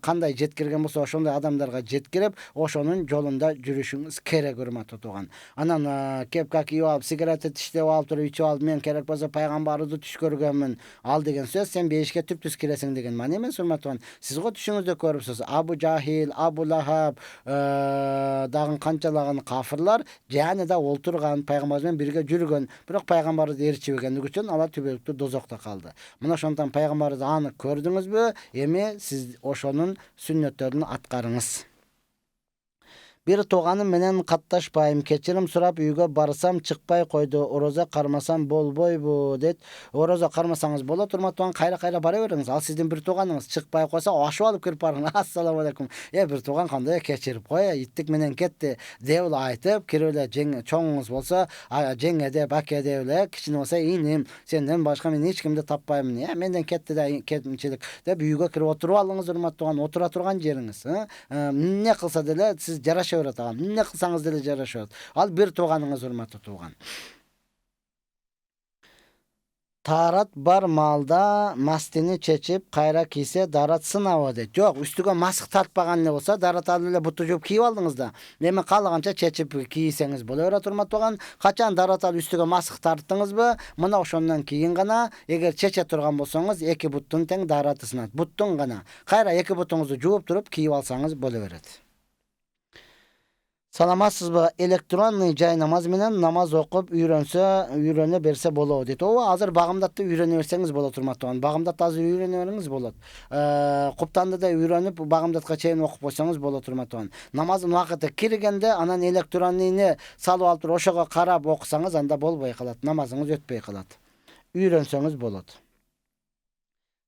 кандай жеткирген болсо ошондой адамдарга жеткирип, ошонун жолунда жүрүшүңүз керек, урматтуу тууган. Анан кепка кийип алып, сигарет тиштеп алып туруп ичип алып, мен керек болсо пайгамбарды түш көргөнмүн. Ал деген сөз сен бейишке түп-түз киресиң деген маани эмес, урматтуу тууган. Сиз го түшүңүздө көрүпсүз. Абу Жахил, Абу Лахаб, дагы канчалаган кафырлар жаанida олтурган, пайгамбар менен бирге жүргөн, бирок пайгамбарды ээрчибегендиги үчүн алар түбөлүктүү дозокто калды. Мына ошондон пайгамбарды анык көрдүңүзбү? Эми сиз ошонун сүннөттөрүн аткарыңыз. Bir toğanım menen kattaşpayım. Keçirim surap uyga barsam çıkpay koydu. Oroza karmasam bolboy bu det. Oroza karmasanız bola turma toğan kayra bara beriniz. Al sizden bir toğanınız çıkpay koysa aşıp alıp kirip barın. Assalamu alaikum. Ya bir toğan kanday keçirip koya. Ittik menen ketti. Devle aytıp kiröyle çoğunuz bolsa jenge bake devle kiçin olsa inim. Senden başka men hiç kimde tappayım. Ya menden ketti de ketmişilik. De uyga kirip oturup alыңыз urmat toğan. Otura turgan жериңиz. Ne kılsa dele siz jaraşa öğretağın. Ne kılsanız dele jaraşa öğret. Al bir toğanыңыз urmatlı toğan. Tarat bar malda mastini çeçip kayra kiyse darat sınavı de. Yok üstüge masık tartpagan ne olsa darat alıyla butu jup kiyip aldınız da. Neme kalганча çeçip kiyseniz bolu öğret urmat toğan. Kaçan darat al üstüge masık tarttınız mı? Mına oşondan kiyin gana. Eger çeçe turgan bolsoňuz eki buttun teң daratı sınat. Buttun gana. Kayra eki butuňuzu juup turup kiyip alsaňız bolu öğret. Salamatsızbı elektronny jay namaz menen namaz okup öýrene berse bolot deyt. O hazır bagymdatda öýrene berseňiz bola turmatdan. Bagymdatda hazır öýrene beriniz bolat. Kuptanды da öýrenip bagymdatga çeýin okup bolsaňyz bola turmatdan. Namazın wagty kirgende anan elektronnyny salyp alıp oşoga karap okusaňyz anda bolboy kalat. Namazyňyz ötpey kalat. Öýrenseňiz bolat.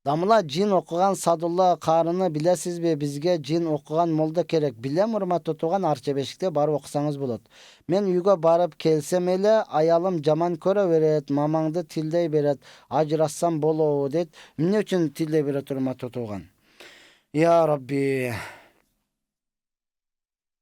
Damla cin okugan Sadulla karını bilesizbi? Bizge cin okugan molda kerek. Bilem urmat tutugan Arçebeşikte barıp okusanız bulut. Men uyga barıp kelsem ele ayalım jaman köre beret. Mamаңды tildey beret. Ajrassam bolo det. Ne üçün tildey beret urmat tutugan? Ya Rabbi.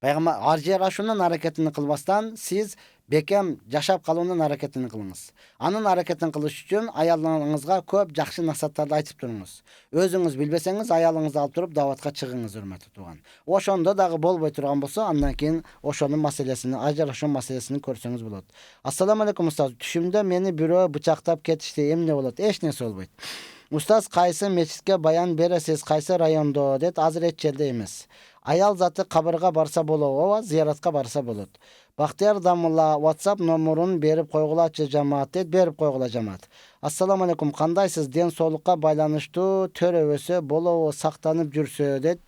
Peygamber arjıya aşundan hareketini kılbastan siz bekem jaşap kalуунун hareketini kılыңыз. Anın hareketini kılış üçün ayallarınızga köp jakşı nasihatlарды aytıp turuңuz. Özüňiz bilbeseňiz ayalыңızды alıp turup dawatga çygyňız hurmatly tugan. Oşonda dagы bolboy turgan bolsa andan keyin oşonun maselesini, ajraşуу maselesini körseňiz bolat. Assalamu alaikum ustaz. Düşümde meni biro bıçaktap ketişti. Emne bolat? Eç nesi bolboyt. Ustaz kayсы meçitke bayan beresiz, kayсы rayonda det, azır et jerde emes. Ayal zаты kabırga barsa bolot, ova ziyaratga barsa bolot. Bahtiyar Damla WhatsApp nomorun berip koygulaçı jamaat det, berip koygula jamaat. Assalamu alaikum, kandaysız den soolukka baylanıştуу töröbösö bolobo saktanyp жүрsö det.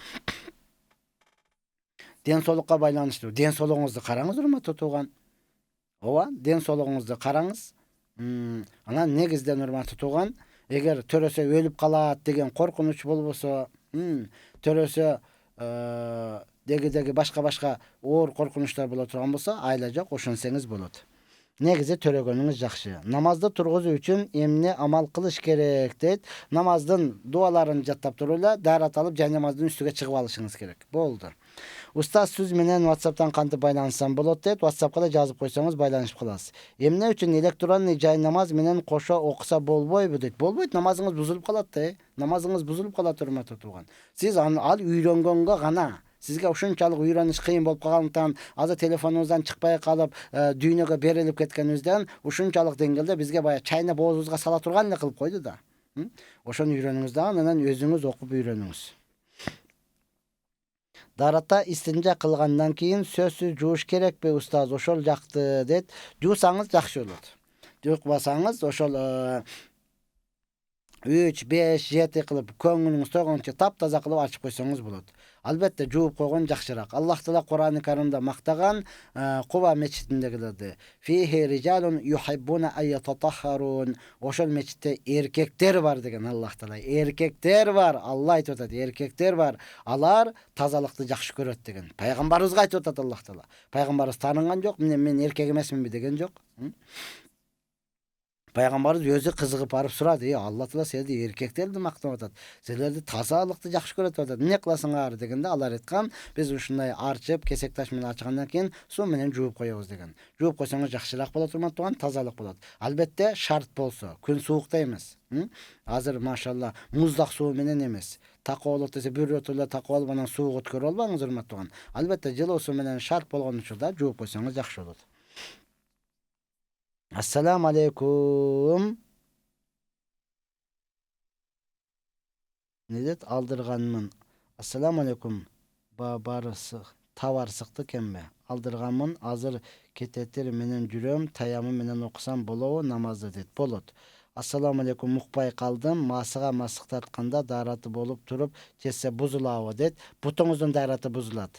Den soolukka baylanıştуу. Den sooluğuňuzdu karaňyz urmatly tugan. Ova, den sooluğuňuzdu karaňyz. Ana negizden urmatly tugan. Eger törösö ölüp kalat degen korkunuç bolboso, törösö degi başka oor korkunçlar bola turgan bolsa aylajak oşonseňiz bolot. Negizi törөгönüňiz jakşı. Namazda turguzu üçün emne amal kılış gerek deyt. Namazdın dualarını jattap turula darat alıp jay namazdın üstüge çygyp alışıňyz gerek. Boldu. Ustaz siz menen WhatsApp'tan kantip baylansam bolot deyt. WhatsApp'a da жазып koysaňyz baylanışıp kalasız. Emne üçün elektronny jay namaz menen koşa okusa bolboybu deyt. Bolboyt, namazıňyz buzulup kalat da. Namazıňyz buzulup kalat urmatly tugan. Siz al öýrengenge gana. Sizge uşunçalyk öýreniş kıyın bolup kalганdan, azı telefonuňuzdan çykpay kalıp, düýnege berilip ketkenizden uşunçalyk deňgelde bizge baya çaýna boğazybızga sala turgan ne kılıp koydu da. Oşonu öýreniňiz da, anan özüňiz okup öýreniňiz. Darata istinja kılgandan keyin sözsüz juuş kerekpi ustaz? Oşol jakty det. Juusaňyz jakşy bolat. Jukbasaňyz oşol 3, 5, 7 kılıp köňüňiz toýgança taptaza kılıp açyp koysaňyz bolat. Albatta juup koygan jakşyrak. Allah Taala Kur'an-ı Kerimde maktagan Quba meçitindegilerdi. Fihi ricalun yuhibbuna ay yatatahharun. Oşol meçitde erkekler var degen Allah Taala. Erkekler var. Allah aytyp atat. Erkekler var. Alar tazalykty jakşı köret degen. Paýgambarybызга aytyp atat Allah Taala. Paýgambarybız tanıngan jok. Men erkek emasmynbi degen jok. Paýgambarybız özü kızıgıp barıp surady. Allah Taala seni erkeklerdi maktap atat. Selerdi tazalykty jakşı köret atat. Ne kılasyňar degende alar etkan. Biz uşunday arçyp kesek taş menen açygandan keyin su menen juup koýabыз degen. Juup koysaňyz jakşyrak bola turmat tugan, tazalyk bolat. Albatta şart bolsa, gün suwukda emes. Hazır maşallah muzdak suw menen emes. Takawlyk dese bir rötüle takawaly bilen suwuk ötkür bolbaňyz urmat tugan. Albatta jyly suw menen şart bolgan üçünde juup koysaňyz jakşy bolat. Assalamu alaikum. Nedet aldırganmın. Assalamu alaikum. Babarısı tavar sıktı kemme. Aldırganmın azır ketetir menen jüröm tayamı menen okusam bolowo namazda det. Bolot. Assalamu alaikum mukpay kaldım. Masıga masık tartkanda daratı bolup turup jesse buzulabı det. Butuňuzdun daratı buzulat.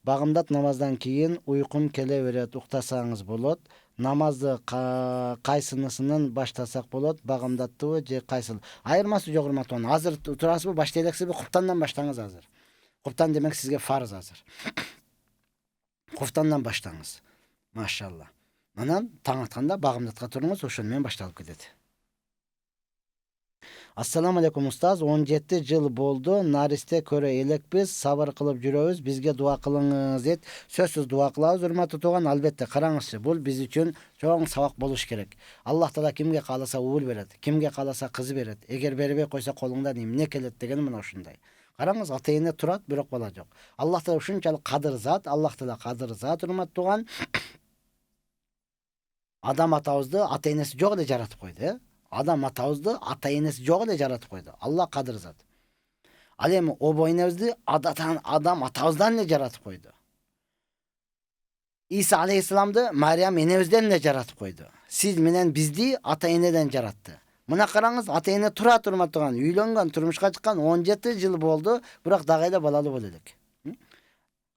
Багымдат намаздан кийин уйкум келе берет, уктасаңыз болот. Намазды кайсынысынан баштасак болот? Багымдаттыбы же кайсыл? Айырмасы жок урматтуу. Азыр турасызбы? Баштай элексизби? Куптандан баштаңыз азыр. Куптан демек сизге фарз азыр. Куптандан баштаңыз. Машалла. Анан таң атканда багымдатка туруңуз, ошону менен башталып кетет. Ассаламу алейкум устаз, 17 жыл болду, наристе көрө элекпиз, сабыр кылып жүрөбүз, бизге дуа кылыңыз дейт. Сөзсүз дуа кылабыз, урматтуу тууган, албетте караңызчы, бул биз үчүн чоң сабак болуш керек. Аллах Таала кимге кааласа уул берет, кимге кааласа кыз берет. Эгер бербей койсо колуңдан эмне келет дегени мына ушундай. Караңыз, ата-эне турат, бирок бала жок. Аллах Таала ушунчалык кадыр зат, Аллах Таала кадыр зат, урматтуу тууган. Адам атабызды ата-энеси жок эле жаратып койду, Адам атабызды ата-энеси жок эле жаратып койду. Алла кадыр зат. Ал эми обойнебизди Адам атабыздан эле жаратып койду. Иса алейхисаламды Мариям энебизден эле жаратып койду. Сиз менен бизди ата-энеден жаратты. Мына караңыз, ата-эне турат, урматтуу тууган, үйлөнгөн, турмушка чыккан 17 жыл болду, бирок дагы эле балалуу боло элек.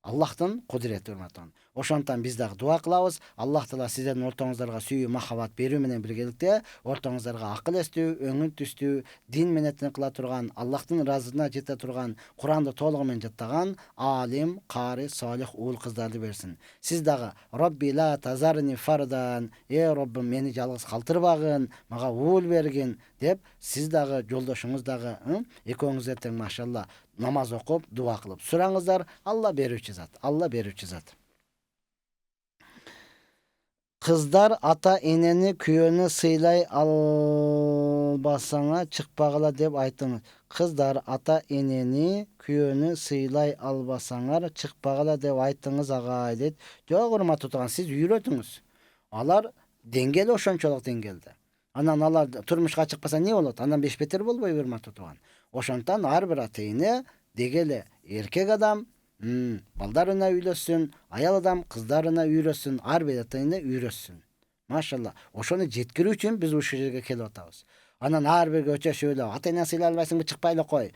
Аллахтын кудурети, урматтуу тууган. Ошондон биз дагы дуа кылабыз. Аллах Таала сиздердин ортоңуздарга сүйүү, махаббат берүү менен биргеликте ортоңуздарга акыл эстүү, өңүн түстүү, дин менен кыла турган, Аллахтын ыраазысына жете турган, Куранды толугу менен жаттаган алим, кари, салих уул кыздарды берсин. Сиз дагы Робби ла тазарни фардан, Роббим мени жалгыз калтырбагын, мага уул бергин деп сиз дагы жолдошуңуз дагы экөөңүз эртең машалла намаз окуп, дуа кылып сураңыздар. Алла берүүчү зат, Алла берүүчү зат. Kızlar ata eneni kүйөнү сыйлай албасаңа чыкпагыла деп айтыңыз. Kızlar ата энени күйөнү сыйлай албасаңар чыкпагыла деп айтыңыз агай дейт. Жок, урматтуу тууган, сиз үйрөтүңүз. Алар деңгели ошончолук деңгелде. Анан алар турмушка чыкпаса не болот? Андан бешбетер болбойбу, урматтуу тууган? Ошондон ар бир ата эне дегеле эркек адам балдарына үйлөссүн, аял адам кыздарына үйрөссүн, ар бир ата эне үйрөссүн. Машалла, ошону жеткирүү үчүн биз ушул жерге келип атабыз. Анан ар бирге өчөшүп эле ата эне сыйлай албайсыңбы, чыкпай эле кой.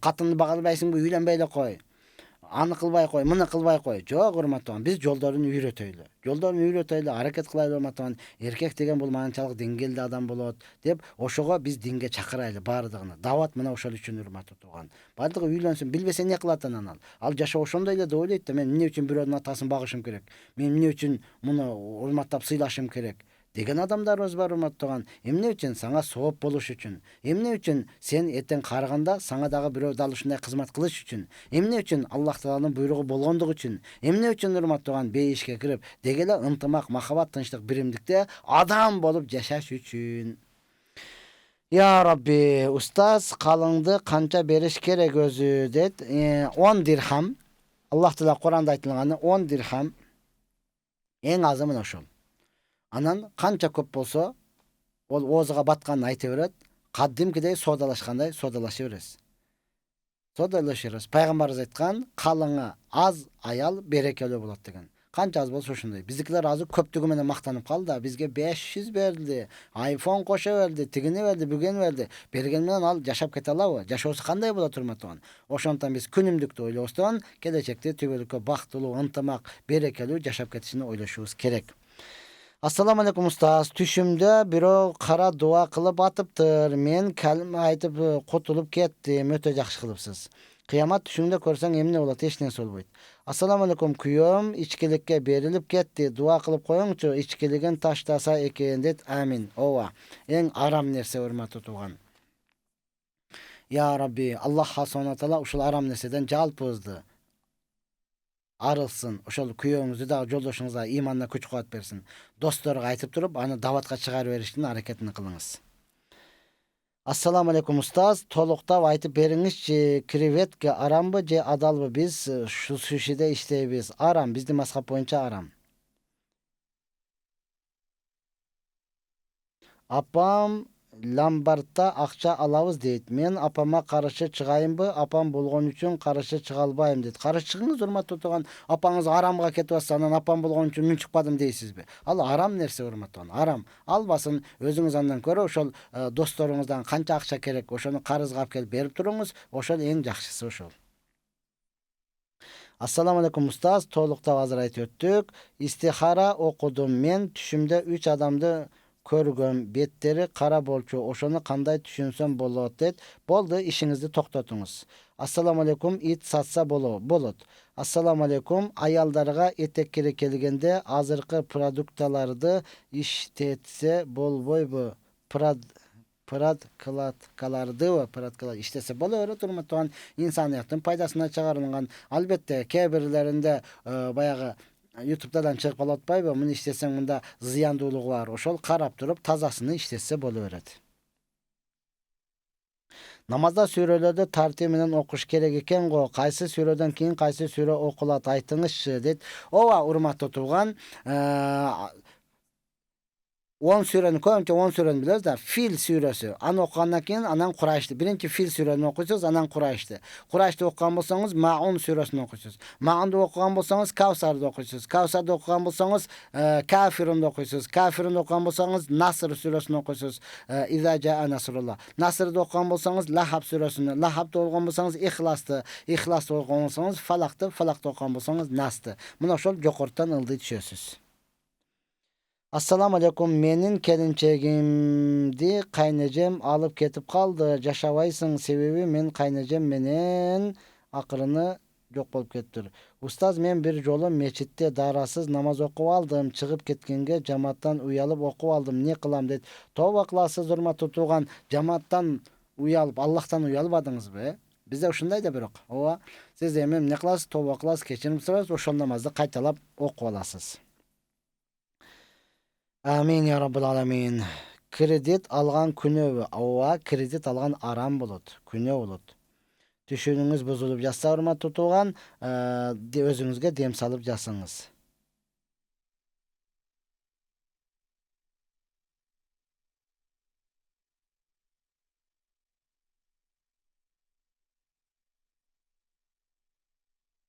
Катынды бага албайсыңбы, үйлөнбөй эле кой. Аны кылбай кой, муну кылбай кой. Жок, урматтуу, биз жолдорун үйрөтөйлү, аракет кылайлы, урматтуу. Эркек деген бул манчалык деңгээлде адам болот деп ошого биз динге чакырайлы баардыгына. Дават мына ошол үчүн, урматтуу тууган. Баардыгы үйлөнсүн, билбесе не кылат анан ал? Ал жашоо ошондой эле деп ойлойт да, мен эмне үчүн бирөөнүн атасын багышым керек? Мен эмне үчүн муну урматтап сыйлашым керек? Деген адамдарыбыз бар, урматтуу тууган. Эмне үчүн? Сага сооп болуш үчүн. Эмне үчүн? Сен эртең карыганда сага дагы бирөө дал ушундай кызмат кылыш үчүн. Эмне үчүн? Аллах Тааланын буйругу болгондугу үчүн. Эмне үчүн, урматтуу тууган? Бейишке кирип, дегеле ынтымак, махаббат, тынчтык, биримдикте адам болуп жашаш үчүн. Я Rabbi, устаз, калыңды канча бериш керек өзү дейт. 10 дирхам. Аллах Таала Куранда айтылганы 10 дирхам. Эң азы мына ошол. Анан канча көп болсо, ол оозуга батканын айта берет. Кадимкидей соодалашкандай соодалаша бересиз. Пайгамбарыбыз айткан, калыңы аз аял берекелүү болот деген. Канча аз болсо ошондой. Биздикилер азыр көптүгү менен мактанып калды. Бизге 500 берди, iPhone кошо берди, тигини берди, бүгүн берди. Берген менен ал жашап кете алабы? Жашоосу кандай болот, урматтуу? Ошондон биз күнүмдүктү ойлобостон, келечекте түбөлүккө бактылуу, ынтымак, берекелүү жашап кетишини ойлошубуз керек. Ассаламу алейкум устаз. Түшүмдө бирөө кара дуа кылып атыптыр. Мен калим айтып кутулуп кеттим. Өтө жакшы кылыпсыз. Кыямат түшүмдө көрсөң эмне болот? Эч нерсе болбойт. Ассаламу алейкум, күйөөм ичкиликке берилип кетти. Дуа кылып коюңчу, ичкилигин таштаса экен дейт. Амин. Ооба. Эң арам нерсе, урматтуу тууган. Я Rabbi, Аллах Субхана Таала ушул арам нерседен жалпыбызды арылсын. Ошол күйөөңүздү дагы жолдошуңузга иманына күч кубат берсин. Досторго айтып туруп, аны даватка чыгарып бериштин аракетин кылыңыз. Ассаламу алейкум устаз, толуктап айтып бериңизчи, креветка арамбы же адалбы? Биз сушиде иштейбиз. Арам, биздин мазхаб боюнча арам. Апам ломбардта акча алабыз дейт. Мен апама каршы чыгайынбы? Апам болгон үчүн каршы чыга албайм дейт. Каршы чыгыңыз, урматтуу тууган. Апаңыз арамга кетип атса, анан апам болгон үчүн мен чыкпадым дейсизби? Ал арам нерсе, урматтуу тууган. Арам. Албасын, өзүңүз андан көрө ошол досторуңуздан канча акча керек, ошону карызга алып келип берип туруңуз. Ошол эң жакшысы ошол. Assalamu alaikum ustaz. To'liqta azır aytib o'tdik. İstihara okudum men. Tushimda 3 adamdı körgüm. Betleri kara bolçu. Oşonu kanday düşünsem bolot det. Boldu işinizi to'xtatunuz. Assalamu alaikum. It satsa bolot. Assalamu alaikum. Ayallarga etek kere kelgende azırkı produktalardı iştetse bolboy bu. Pratkalar iştese bolor turmatoğan insaniyatın paydasına çağırılgan albatta kebirlerinde bayağı YouTube'dan çıkıp alatpayba bunu iştesen bunda ziyandılığı var. Oşol karap durup tazasını iştese boluveredi. Namazda sürelerde tartib menен okuş kerek eken go. Kayсы süreden keyin kayсы süre okulat aytыңызчы дейт. Ооба урматтуу тууган, 10 sürenin koyunca 10 sürenin biliyoruz da Fil suresi. Anı okuyandan keyin anan Kurayş'tı. Birinci Fil suresini okuyacağız, anan Kurayş'tı. Kurayş'ta okuyan bolsanız Maun suresini okuyacağız. Maun'da okuyan bolsanız Kavsar'da okuyacağız. Kavsar'da okuyan bolsanız Kafirun'da okuyacağız. Kafirun'da okuyan bolsanız Nasr suresini okuyacağız. İza Ca'a Nasrullah. Nasr'da okuyan bolsanız Lahab suresini. Lahab'da okuyan bolsanız İhlas'tı. İhlas'ta okuyan bolsanız Falak'tı. Falak'ta okuyan bolsanız Nas'tı. Buna şol jokorttan ıldı düşüyorsunuz. Assalamu alaikum. Menin kelinçegimdi kaynacem alıp ketip kaldı. Jaşabaysın sebebi men kaynacem menen akırını yok bolup kettir. Ustaz men bir jolu meçitte darasız namaz okup aldım. Çıkıp ketkenge cemaattan uyalıp okup aldım. Ne kılam dedi. Tövbe kılasız durma tutugan cemaattan uyalıp Allah'tan uyalmadınız be. Bizde uşundaydı birok. Ova siz emem ne kılasız tövbe kılasız keçirim sırasız oşol namazды kaytalap okup alasız. Amin ya Rabbal alamin. Kredit algan күнөө ооба kredit algan aram bolot, күнөө болот. Түшүнүңүз бузулуп жатса урматтуу тууган, өзүңүзгө дем салып жасыңыз.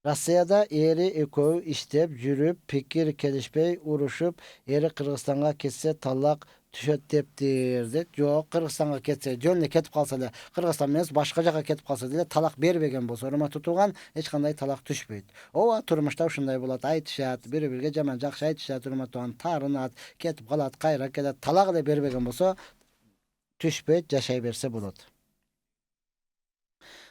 Rossiyada eri ekөө iштеп жүрүp, pikir kelişpey uruşup, eri Kırgızстанга ketсе talak түшөт дептир дейт. Жок, Кыргызстанга кетсе, жөн кетип калса эле, Кыргызстан эмес, башка жака кетип калса деле талак бербеген болсо, урматтуу тууган, эч кандай талак түшпөйт. Ооба, турмушта ушундай болот. Айтышат, бири-бириге жаман жакшы айтышат, урматтуу тууган, таарынат, кетип калат, кайра келет. Талак эле бербеген болсо, түшпөйт, жашай берсе болот.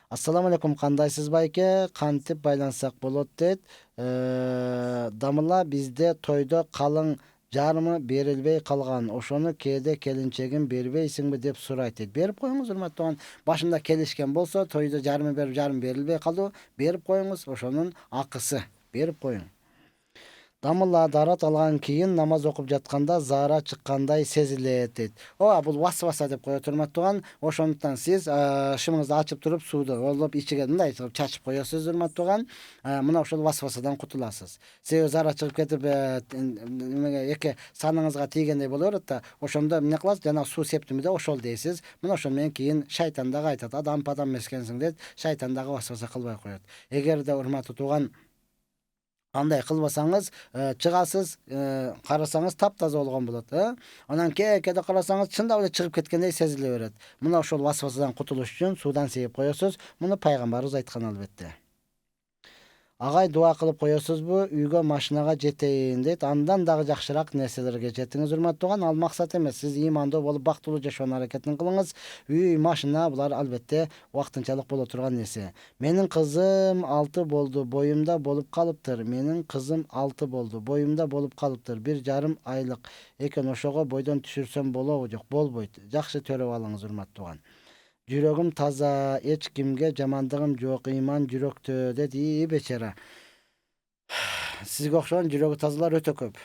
Assalamu alaikum, kandaysiz bayke, kantip байлансак болот дейт. Дамыла bizde toyda kalın жарымы берилбей калган. Ошону кээде келинчегим бербейсиңби деп сурайт дейт. Берип коюңуз урматтуу. Башында келишкен болсо, тойда жарымы берип, жарым берилбей калды. Берип коюңуз, ошонун акысы. Берип коюң. Дамыла дарат алган кийин намаз окуп жатканда зара чыккандай сезилет дейт. Ооба, бул васваса деп коет урматтуу. Ошондуктан сиз шымыңызды ачып туруп сууду олоп ичиге мындай чачып коесуз урматтуу. Мына ошол васвасадан кутуласыз. Себеби зара чыгып кетип эки саныңызга тийгендей боло берет да, ошондо эмне кыласыз? Жана суу септимби да ошол дейсиз. Мына ошон менен кийин шайтан дагы айтат, адам падам эмескенсиң дейт. Шайтан дагы васваса кылбай коет. Эгерде урматтуу тууган андай кылбасаңыз, чыгасыз, карасаңыз таптаза болгон болот. Анан кээде карасаңыз чындап эле чыгып кеткендей сезиле берет. Мына ошол васвасадан кутулуш үчүн суудан сээп коесуз. Муну пайгамбарыбыз айткан албетте. Агай дуа кылып коесузбу? Үйгө машинага жетейин дейт. Андан дагы жакшыраак нерселерге жетиңиз урматтуу. Ал максат эмес. Сиз имандуу болуп бактылуу жашоонун аракетин кылыңыз. Үй, машина булар албетте вактынчалык боло турган нерсе. Менин кызым 6 болду, боюмда болуп калыптыр. Менин кызым 6 болду, боюмда болуп калыптыр. 1,5 айлык экен. Ошого бойдон түшүрсөм болобу? Жок, болбойт. Жакшы төрөп алыңыз урматтуу. Жүрөгүм таза, эч кимге жамандыгым жок, ыйман жүрөктө дейт. Бечара. Сизге окшогон жүрөгү тазалар өтө көп.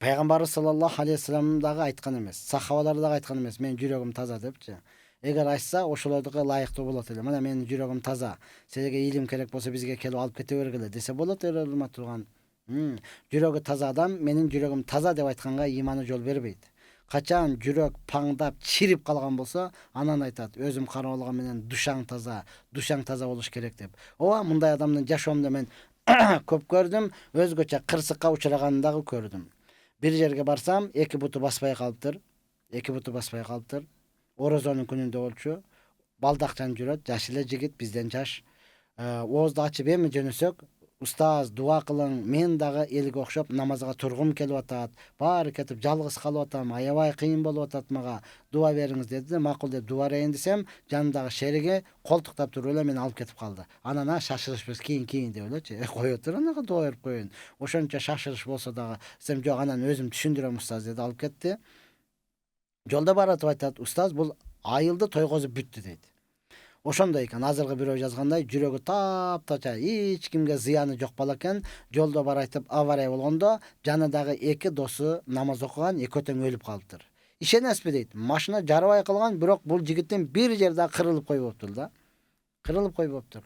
Пайгамбарыбыз саллаллаху алейхи вассалам дагы айткан эмес, сахабалар дагы айткан эмес, мен жүрөгүм таза депчи. Эгер айтса, ошолордуга ылайыктуу болот эле. Мына менин жүрөгүм таза. Силерге илим керек болсо бизге келип алып кете бергиле десе болот эле урматтуу. Жүрөгү таза адам менин жүрөгүм таза деп айтканга иманы жол бербейт. Качан жүрөк паңдап чирип калган болсо, анан айтат, өзүм карап алган менен душаң таза болуш керек деп. Ооба, мындай адамдын жашоомдо мен көп көрдүм, өзгөчө кырсыкка учраганын дагы көрдүм. Bir жерге барсам, эки буту баспай калыптыр. Орозонун күнүндө болчу. Балдакчан жүрөт, жаш эле жигит, бизден жаш. Oozdu açıp emi jönөсөк, ustaz dua kılın, men dagы elge okşop namazga turgum kelip atat. Bari ketip жалгыз kalıp atam, aябай кыйын болуp atat maga. Dua beriңiz dedi. Makul dep dua bereyин desem, janındагы şerigi koltuktap turup эле meni alıp ketip kaldı. Anana şaşırışpыз keyin деп элечи. Koy otur anaga dua berip koyun. Oşonча şaşırış bolsa dagы, desem jok anan özüm түшүндүрөм ustaz dedi, alıp ketti. Жолда баратып айтат, устаз бул айылды тойгозуп бүттү дейт. Ошондой экен, азыркы бирөө жазгандай, жүрөгү таптача, эч кимге зыяны жок балакен, жолдо бар айтып авария болгондо жанындагы эки досу намаз окуган, экөө өлүп калыптыр. Ишенесизби дейт, машина жарыбай калган, бирок бул жигиттин бир жерде кырылып койбоптур да. Кырылып койбоптур.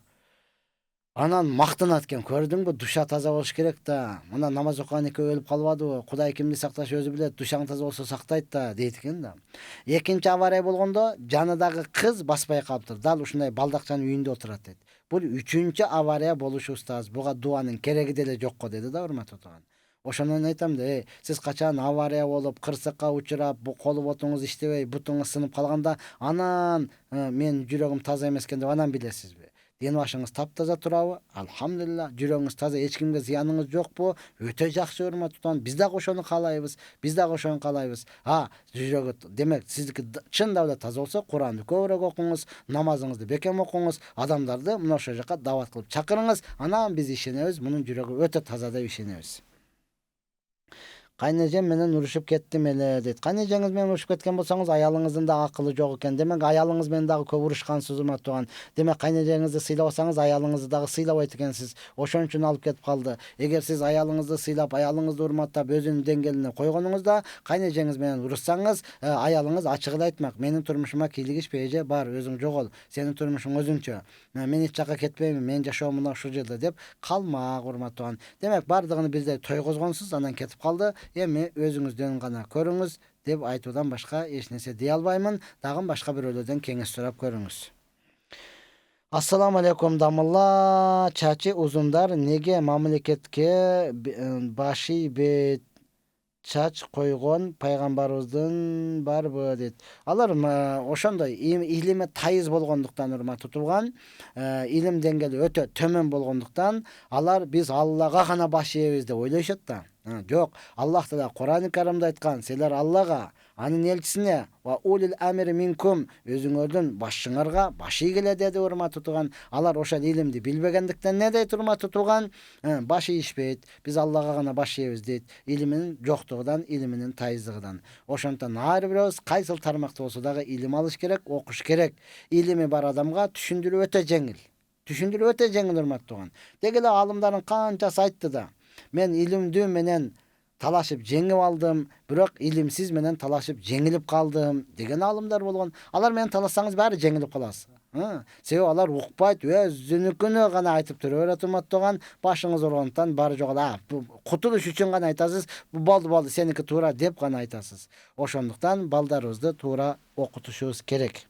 Анан мактанат экен, көрдүңбү, душа таза болуш керек да. Мына намаз окуган экөө өлүп калбадыбы? Кудай кимди сакташ өзү билет, душаң таза болсо сактайт да, дейт экен да. Экинчи авария болгондо жанындагы кыз баспай калыптыр. Дал ушундай балдакчанын үйүндө отурат дейт. Бул үчүнчү авария болушу устаз. Буга дуанын кереги деле жокко деди да, урматтуу тууган. Ошондон айтам да, сиз качан авария болуп, кырсыкка учурап, колу ботуңуз иштебей, бутуңуз сынып калганда, анан мен жүрөгүм таза эмес экен деп анан билесизби? Ден башыңыз таптаза турабы? Алхамдулилла, жүрөгүңүз таза, эч кимге зыяныңыз жокпу? Өтө жакшы, урматтуу тууган. Биз дагы ошону каалайбыз. Биз дагы ошону каалайбыз. Жүрөгү, демек, сиздики чындап эле таза болсо, Куранды көбүрөөк окуңуз, намазыңызды бекем окуңуз, адамдарды мына ошол жака дават кылып чакырыңыз. Анан биз ишенебиз, мунун жүрөгү өтө таза деп ишенебиз. Кайнежем менен урушуп кеттим эле дейт. Кайнежеңиз менен урушуп кеткен болсоңуз, аялыңыздын да акылы жок экен. Демек, аялыңыз менен дагы көп урушкансыз, урматтуу тууган. Демек, кайнежеңизди сыйлабасаңыз, аялыңызды дагы сыйлабайт экенсиз. Ошон үчүн алып кетип калды. Эгер сиз аялыңызды сыйлап, аялыңызды урматтап, өзүнүн деңгээлине койгонуңузда, кайнежеңиз менен урушсаңыз, аялыңыз ачык эле айтмак: "Менин турмушума кийлигишпе, эже, бар, өзүң жогол. Сенин турмушуң өзүнчө. Мен эч жакка кетпеймин, менин жашоом мына ушул жерде" деп калмак, урматтуу тууган. Демек, бардыгын бизде тойгозгонсуз, анан кетип калды. Эми өзүңүздөн гана көрүңүз деп айтуудан башка эч нерсе дей албаймын. Дагы башка бирөөлөрдөн кеңеш сурап көрүңүз. Ассаламу алейкум дамылла. Чачы узундар неге мамлекетке баши бет чач койгон пайгамбарыбыздын барбы дейт. Алар ошондой илими тайыз болгондуктан, урматтуу тууган, илим деңгээли өтө төмөн болгондуктан, алар биз Аллага гана баш ийебиз деп ойлошот да. Жок, Аллах да Куран-ы Каримде айткан: "Силер Аллага, анын элчисине ва улил амри минкум, өзүңөрдүн башчыңарга баш ийгиле" деди, урматтуу тууган. Алар ошол илимди билбегендиктен не дейт, урматтуу тууган? Баш ийишпейт. Биз Аллага гана баш ийебиз дейт. Илиминин жоктугунан, илиминин тайыздыгынан. Ошондон ар бирөөбүз кайсыл тармакта болсо дагы илим алыш керек, окуш керек. Илими бар адамга түшүндүрүү өтө жеңил. Түшүндүрүү өтө жеңил, урматтуу тууган. Деги эле алымдардын канчасы айтты да: "Мен илимдүү менен талашып жеңип алдым, бирок илимсиз менен талашып жеңилип калдым" деген алымдар болгон. Алар менен талашсаңыз баары жеңилип каласыз. Себеби алар укпайт, өзүнүкүнө гана айтып жүрө берет, урматтуу тууган. Башыңыз ооругандыктан баары жок эле, кутулуш үчүн гана айтасыз. Болду, сеники туура деп гана айтасыз. Ошондуктан балдарыбызды туура окутушубуз керек.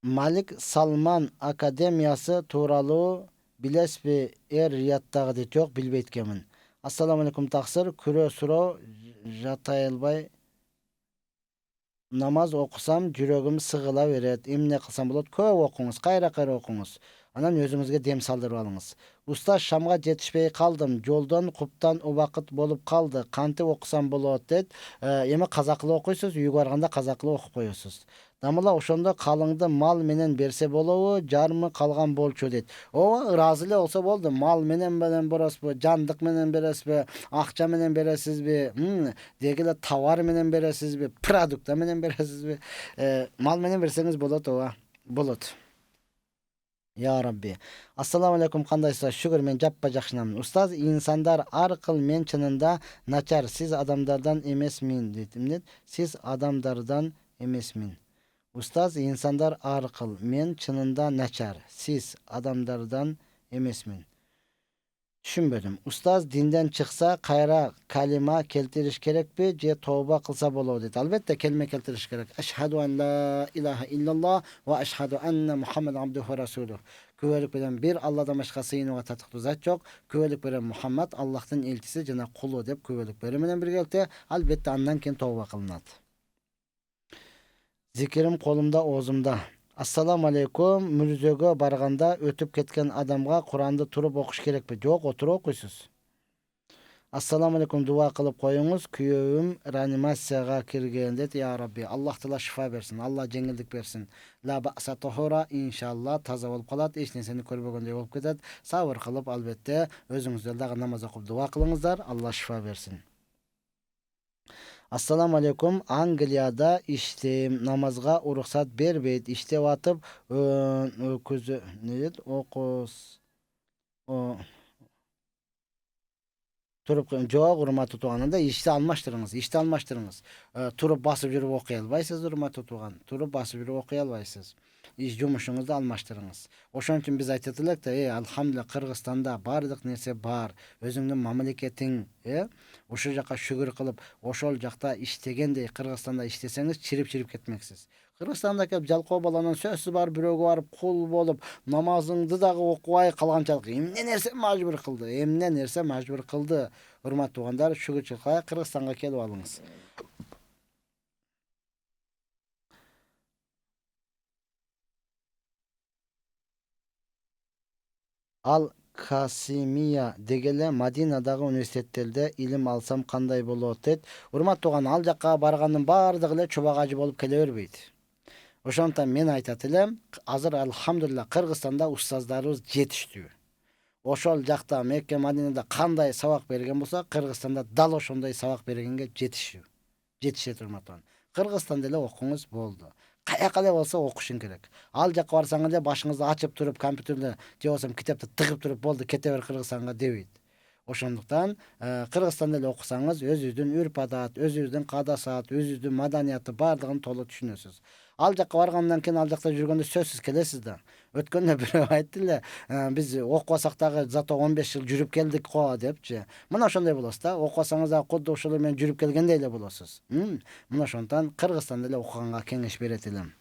Малик Салман академиясы тууралуу билесизби? Рияттагы дейт. Жок, билбейт экенмин. Ассаламу алейкум таксыр. Күрөө суроо жатай албай намаз окусам жүрөгүм сыгыла берет. Эмне кылсам болот? Көп окуңуз, кайра окуңуз. Анан өзүңүзгө дем салдырып алыңыз. Устаз, шамга жетишпей калдым. Жолдон куптан убакыт болуп калды. Кантип окусам болот дейт. Эми казакылы окуйсуз, үйгө барганда казакылы окуп коесуз. Дамыла, ошондо калыңды мал менен берсе болобу, жарымы калган болчу дейт. Ооба, ыраазы эле болсо болду. Мал менен бересизби, жандык менен бересизби, акча менен бересизби, деги эле товар менен бересизби, продукта менен бересизби? Мал менен берсеңиз болот, ооба, болот. Я Rabbi. Assalamu alaikum, kandaysa şükür, men jappa jakşınamın. Ustaz, insanlar arqıl, men çınında naçar, siz adamlardan emesmin dedim. Siz adamlardan emesmin. Ustaz, insanlar arqıl, men çınında naçar, siz adamlardan emesmin. Düşünbödüm. Ustaz, dinden çıksa kayra kalima keltiriş kerekpi, je tövbe kılsa bolobу dedi. Albatta kelime keltiriş gerek. Eşhedü en la ilahe illallah ve eşhedü enne Muhammed abduhu rasuluh. Küvelik bilen bir Allah'dan başka sıyınığa tatıktı zat yok. Küvelik bilen Muhammed Allah'tan elçisi jana kulu dep küvelik bilen birgelikte albatta andan keyin tövbe kılınat. Zikrim kolumda, oğzumda. Assalamu aleykum. Mürüzөгө barganda ötüp ketken adamga Kur'an'da turup okuş kerekmi? Yok, oturup okuysuz. Assalamu aleykum, dua kılıp koyunuz. Kүйөөм reanimasiyага kirgen dedi. Ya Rabbi, Allah tala şifa versin. Allah jеңилдик versin. La ba'sa tohura, inşallah taza bolup kalat. Eç nersени körбөгөндөй bolup ketet. Sabır kılıp albatta özüңüzдөр dagы namaz okup dua kılыңızдар. Allah şifa versin. Assalamu aleykum. Angliyada işteyim. Namazga ruhsat berbeyt. İşte atıp öküzü ne dedi? Okus o turup joğa urma tutuğanında işte almaştırыңız. İşte almaştırыңız. Turup basıp жүрүп окуй албайсыз, урмат tutuğan. Turup basıp жүрүп окуй албайсыз. İş жумушуңузду алмаштырыңыз. Ошон үчүн биз айтып элек да, алхамдулилlah Кыргызстанда бардык нерсе бар. Өзүңдүн мамлекетиң, ошол жака шүгүр кылып, ошол жакта иштегендей Кыргызстанда иштесеңиз чирип кетмексиз. Кыргызстанда келип жалкоо баланын сөзсүз бар бирөөгө барып кул болуп, намазыңды дагы окубай калганчалык эмне нерсе мажбур кылды. Урмат туугандар, шүгүрчүлүк Кыргызстанга келип алыңыз. Ал Касимия дегеле Мадинадагы университеттерде илим алсам кандай болот дейт. Урмат тууган, ал жакка баргандын баардыгы эле чубагажы болуп келе бербейт. Ошондуктан мен айтат элем, азыр алхамдулилlah Кыргызстанда устаздарыбыз жетиштүү. Ошол жакта Мекке Мадинада кандай сабак берген болсо, Кыргызстанда дал ошондой сабак бергенге жетишет урмат тууган. Кыргызстанда эле окуңуз болду. Каяка эле болсо окушуң керек. Ал жакка барсаң эле башыңызды ачып туруп компьютерде же болбосо китепти тыгып туруп болду, кете бер Кыргызстанга дебейт. Ошондуктан Кыргызстанда эле окусаңыз өзүбүздүн үрп адат, өзүбүздүн кадасат, өзүбүздүн маданияты бардыгын толук түшүнөсүз. Ал жакка баргандан кийин ал жакта жүргөндө сөзсүз келесиз да. Өткөндө бирөө айтты эле, биз окубасак дагы зато 15 жыл жүрүп келдик го депчи. Мына ошондой болосуз да. Окубасаңыз да кудду ошол менен жүрүп келгендей эле болосуз. Мына ошондон Кыргызстанда эле окуганга кеңеш берет элем.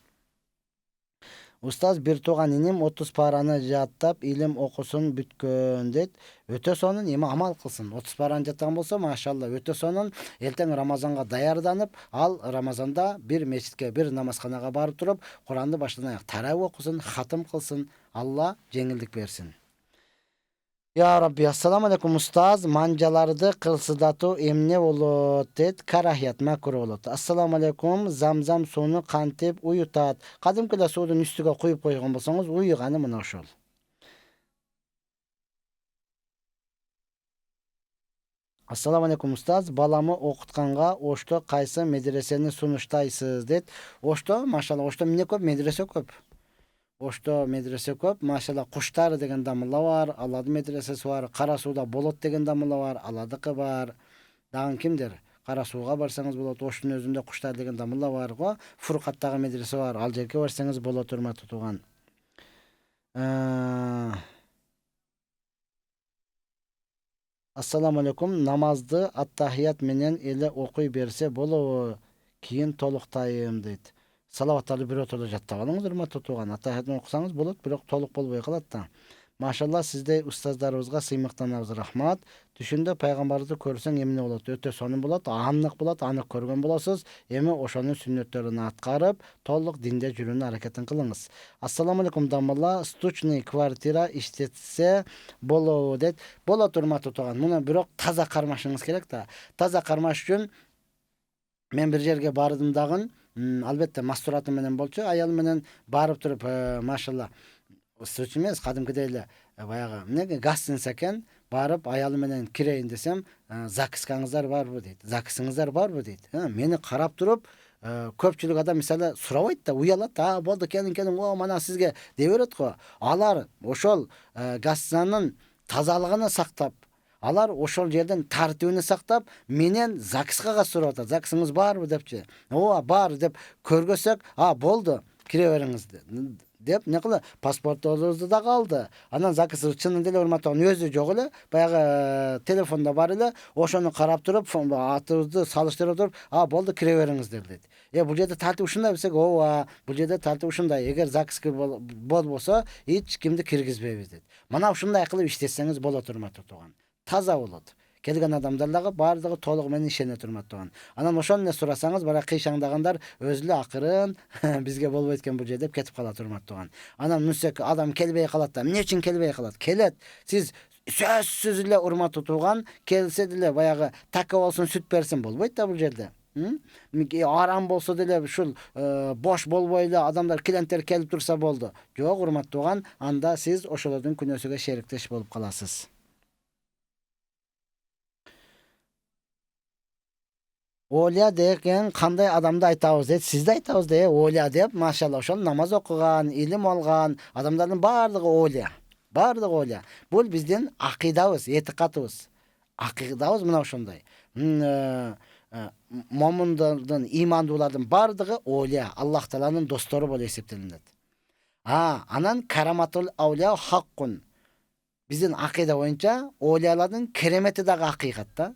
Устаз, бир тууган иним 30 параны жаттап илим окусун бүткөн дейт. Өтө сонун, эми амал кылсын. 30 параны жаттаган болсо, машалла, өтө сонун. Эртең Рамазанга даярданып, ал Рамазанда бир мечитке, бир намазканага барып туруп, Куранды баштан аяк тарабы окусын, хатым кылсын. Алла жеңилдик берсин. Ya Rabbi, assalamu aleykum ustaz. Mancalardı kılsıdatı emne bolot deyt. Karahiyat makruh bolot. Assalamu aleykum. Zamzam suyunu kantip uyutat. Kadimkide suudun üstüge koyup koygan bolsanız uyuganı mına ошол. Assalamu aleykum ustaz. Balamı okutkanga Oşto kayсы medreseni sunuştaysız deyt. Oşto, maşallah, Oşto mine köp, medrese köp. Ошто медресе көп, машалла, Куштар деген дамыла бар, Алады медресеси бар, Кара сууда болот деген дамыла бар, Аладыкы бар. Дагы кимдер? Кара сууга барсаңыз болот, Оштун өзүндө Куштар деген дамыла бар го. Фуркаттагы медресе бар, ал жерге барсаңыз болот, урматтуу тууган. Assalamu aleykum. Namazды аттахият менен эле окуй берсе болобу? Кийин толуктайым дейт. Салаваттарды бир отурда жаттап алыңыз, урматтуу тууган. Аттахиятты окусаңыз болот, бирок толук болбой калат да. Машалла, сиздей устаздарыбызга сыймыктанабыз, рахмат. Түшүндө пайгамбарды көрсөң эмне болот? Өтө сонун болот, анык болот, анык көргөн болосуз. Эми ошонун сүннөттөрүн аткарып, толук динде жүрүүнүн аракетин кылыңыз. Ассаламу алейкум дамалла, стучный квартира иштетсе болобу дейт. Болот, урматтуу тууган. Муну бирок таза кармашыңыз керек да. Таза кармаш үчүн мен бир жерге бардым дагы, албетте мастуратым менен болчу, аял менен барып туруп, машалла, стучный эмес, кадимкидей эле баягы эмне гостиница экен, барып аялы менен кирейин десем, закискаңыздар барбы дейт, закисиңиздар барбы дейт. Мени карап туруп, көпчүлүк адам мисалы сурабайт да, уялат, болду, келиң, о, мана сизге дей берет го. Алар ошол гостиницанын тазалыгын сактап, алар ошол жерден тартибини сактап, менен ЗАГСка сурап атат. ЗАГСыңыз барбы депчи. Ооба, бар деп көргөсөк, болду, кире бериңиз деп, не кылды? Паспортторубузду да алды. Анан ЗАГС чынында эле урматтаган өзү жок эле, баягы телефондо бар эле, ошону карап туруп, атыбызды салыштырып туруп, болду, кире бериңиздер дейт. Бул жерде тартип ушундай десек, ооба, бул жерде тартип ушундай. Эгер ЗАГС болбосо, эч кимди киргизбейбиз дейт. Мына ушундай кылып иштесеңиз болот, урматтуу тууган. Таза болот. Kelgen adamlar dagы бардыгы толугу менен ишене турмат туган. Анан ошону эле сурасаңыз, бара кыйшаңдагандар өзү эле акырын бизге болбойт экен бул жер деп кетип кала турмат туган. Анан мүнсек адам келбей калат да, эмне үчүн келбей калат? Келет. Сиз сөзсүз эле урматтуу тууган, келсе деле баягы такы болсун, сүт берсин болбойт да бул жерде. Арам болсо деле ушул бош болбой эле адамдар клиенттер келип турса болду. Жок, урматтуу тууган, анда сиз ошолордун күнөөсүгө шериктеш болуп каласыз. Олия деген кандай адамды айтабыз дейт? Сизди айтабыз да, олия деп, машалла, ошол намаз окуган, илим алган адамдардын бардыгы олия. Бардыгы олия. Бул биздин акыйдабыз, этикадыбыз. Акыйдабыз мына ошондой. Момундардын, имандуулардын бардыгы олия, Аллах Тааланын достору болуп эсептелинет. Анан караматул аулия хаккун. Биздин акыйда боюнча олиялардын керемети дагы акыйкат да.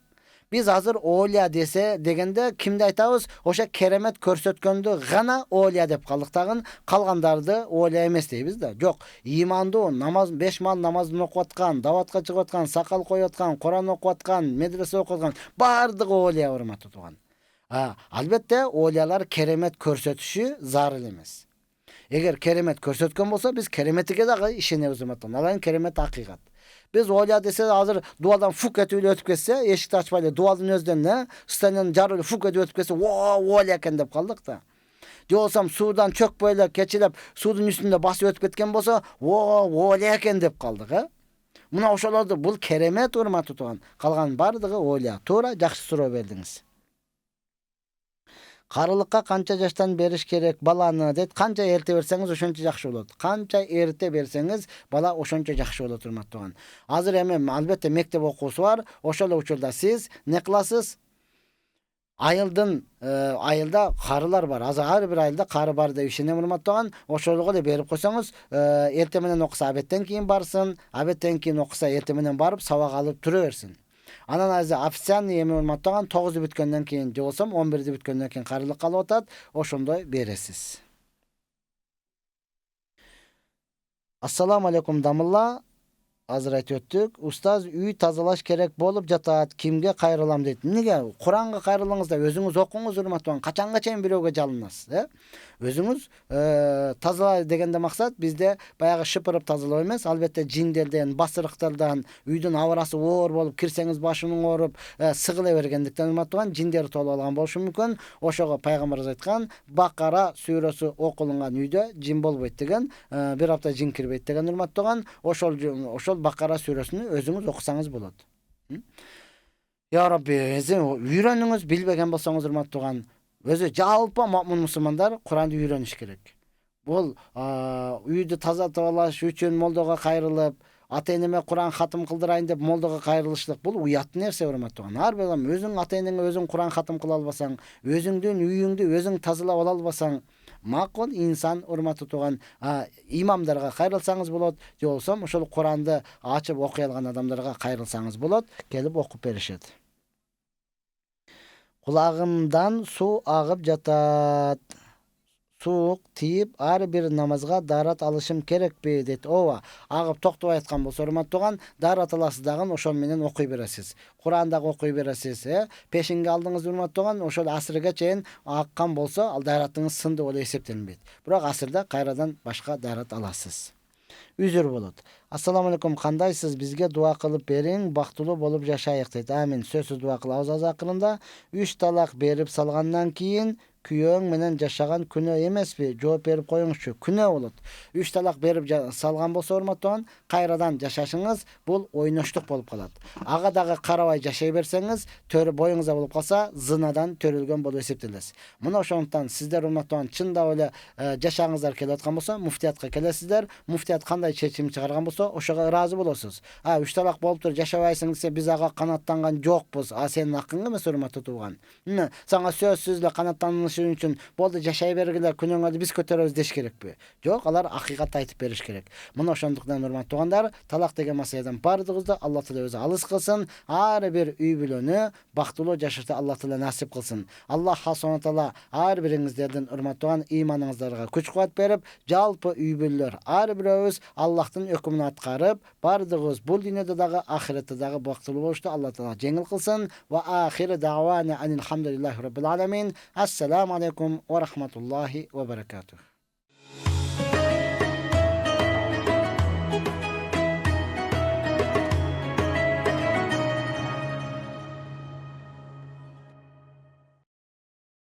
Biz hazır olya degende kimde aytabız? Oşa keremet körсөткөндү gana olya dep kaldık tagın, kalgandardı olya emes deybiz da. Jok, imandуу, namaz 5 mal namazын okup atkan, davatка чыгып аткан, sakal koyup atkan, Kur'an okup atkan, medrese okup atkan, bardыгы olya урматтуу тууган. Albatta olyalar keremet көрсөтүшү зарыл эмес. Эгер керемет көрсөткөн болсо, биз кереметиге дагы ишенебиз урматтуу. Алардын керемет акыйкат. Biz olya dese hazır duadan fuk etip ötüp kesse, eşikti açmayla dualın özden stanyanın jarı fuk etip ötüp kesse, olya eken dep kaldık da. Jolsam sudan çök böyle keçilep sudun üstünde basıp ötüp ketken bolsa, olya eken dep kaldık ha. Muna oşolardı bul keremet urmatı tuğan. Kalgan bardыгы olya. Toora jakşı суроо бердиңиz. Карылыкка канча жаштан бериш керек баланы дейт. Канча эрте берсеңиз ошончо жакшы болот. Канча эрте берсеңиз бала ошончо жакшы болот урматтуу. Азыр эми албетте мектеп окуусу бар. Ошол учурда сиз не кыласыз? Айылда карылар бар. Азыр ар бир айылда кары бар деп ишенем урматтуу. Ошолго эле берип койсоңуз, эрте менен окуса абеттен кийин барсын, абеттен кийин окуса эрте менен барып сабак алып тура берсин. Анан азыр официальный эми урматтаган 9 бүткөндөн кийин же болсом 11 бүткөндөн кийин карылык калып атат, ошондой бересиз. Ассаламу алейкум дамылла. Азыр айтып өттүк. Устаз, үй тазалаш керек болуп жатат. Кимге кайрылам дейт. Эмнеге? Куранга кайрылыңыз да өзүңүз окуңуз урматтуу. Качанга чейин бирөөгө жалынасыз, Өзүңүз тазалай дегенде максат бизде баягы шыпырып тазалоо эмес, албетте жиндерден, басырыктардан, үйдүн абарасы оор болуп, кирсеңиз башыңыз ооруп, сыгыла бергендиктен урматтуу, жиндер толуп алган болушу мүмкүн. Ошого пайгамбарыбыз айткан, Бакара сүрөсү окулунган үйдө жин болбойт деген, бир апта жин кирбейт деген урматтуу. Ошол Бакара сүрөсүнү өзүңүз окусаңыз болот. Я Rabbi, үйрөнүңүз, билбеген болсоңуз урматтуу, өзү жалпы му'мин мусулмандар Куранды үйрөнүш керек. Бул үйдү тазалаш үчүн молдого кайрылып, ата-энеме Куран хатым кылдырайын деп молдого кайрылышлык бул уят нерсе урматтуу. Ар бир адам өзүң ата-энеңе өзүң Куран хатым кыла албасаң, өзүңдүн үйүңдү өзүң тазалап ала албасаң, макул инсан урматтуу тууган, имамдарга кайрылсаңыз болот, же болсом ошол Куранды ачып окуй алган адамдарга кайрылсаңыз болот, келип окуп беришет. Кулагымдан суу агып жатат. Суук тийип ар бир намазга даарат алышым керекпи дейт. Ооба, агып токтобой айткан болсо урматтуу, даарат аласыз дагы ошол менен окуй бересиз. Куран дагы окуй бересиз, Пешинге алдыңыз урматтуу, ошол асырга чейин аккан болсо, ал дааратыңыз сынды болуп эсептелинбейт. Бирок асырда кайрадан башка даарат аласыз. Үзүр болот. Ассаламу алейкум, кандайсыз? Бизге дуа кылып бериң, бактылуу болуп жашайык дейт. Амин. Сөзсүз дуа кылабыз акырында. 3 талак берип салгандан кийин күйөөң менен жашаган күнөө эмеспи? Жооп берип коюңузчу. Күнөө болот. 3 талак берип салган болсо урматтуу, кайрадан жашашыңыз бул ойноштук болуп калат. Ага дагы карабай жашай берсеңиз, боюңузда болуп калса, зынадан төрөлгөн болуп эсептелесиз. Мына ошондуктан сиздер урматтуу чындап эле жашагыңыздар келип аткан болсо, муфтиятка келесиздер. Муфтият кандай чечим чыгарган болсо, ошого ыраазы болосуз. 3 талак болуптур, жашабайсың десе, биз ага канаттанган жокпуз. Сенин акың эмес урматтуу тууган. Сага сөзсүз эле канаттанып kılışın üçün boldu jaşay bergiler günüňe biz kötereriz deş kerekpi? Jok, alar hakikat aytyp beriş gerek. Muna oşondukdan urmatly tugandar, talak degen masaladan bardygyzda Allah Taala özü alys kılsın. Har bir üy bileni baktılı jaşyrty Allah Taala nasip kılsın. Allah Subhanahu Taala har biriňizlerden urmatly tugan imaňyňyzlarga güç-kuwat berip, jalpy üy bileler har birimiz Allah'tan hökmüni atqarıp, bardygyz bu dünýäde dagı ahiretde dagı baktılı boluşdy. Allah Taala jeňil kılsın. Ve ahir da'wana enilhamdülillahi rabbil alamin. Assalamu aleykum ve rahmetullahi ve berekatuh.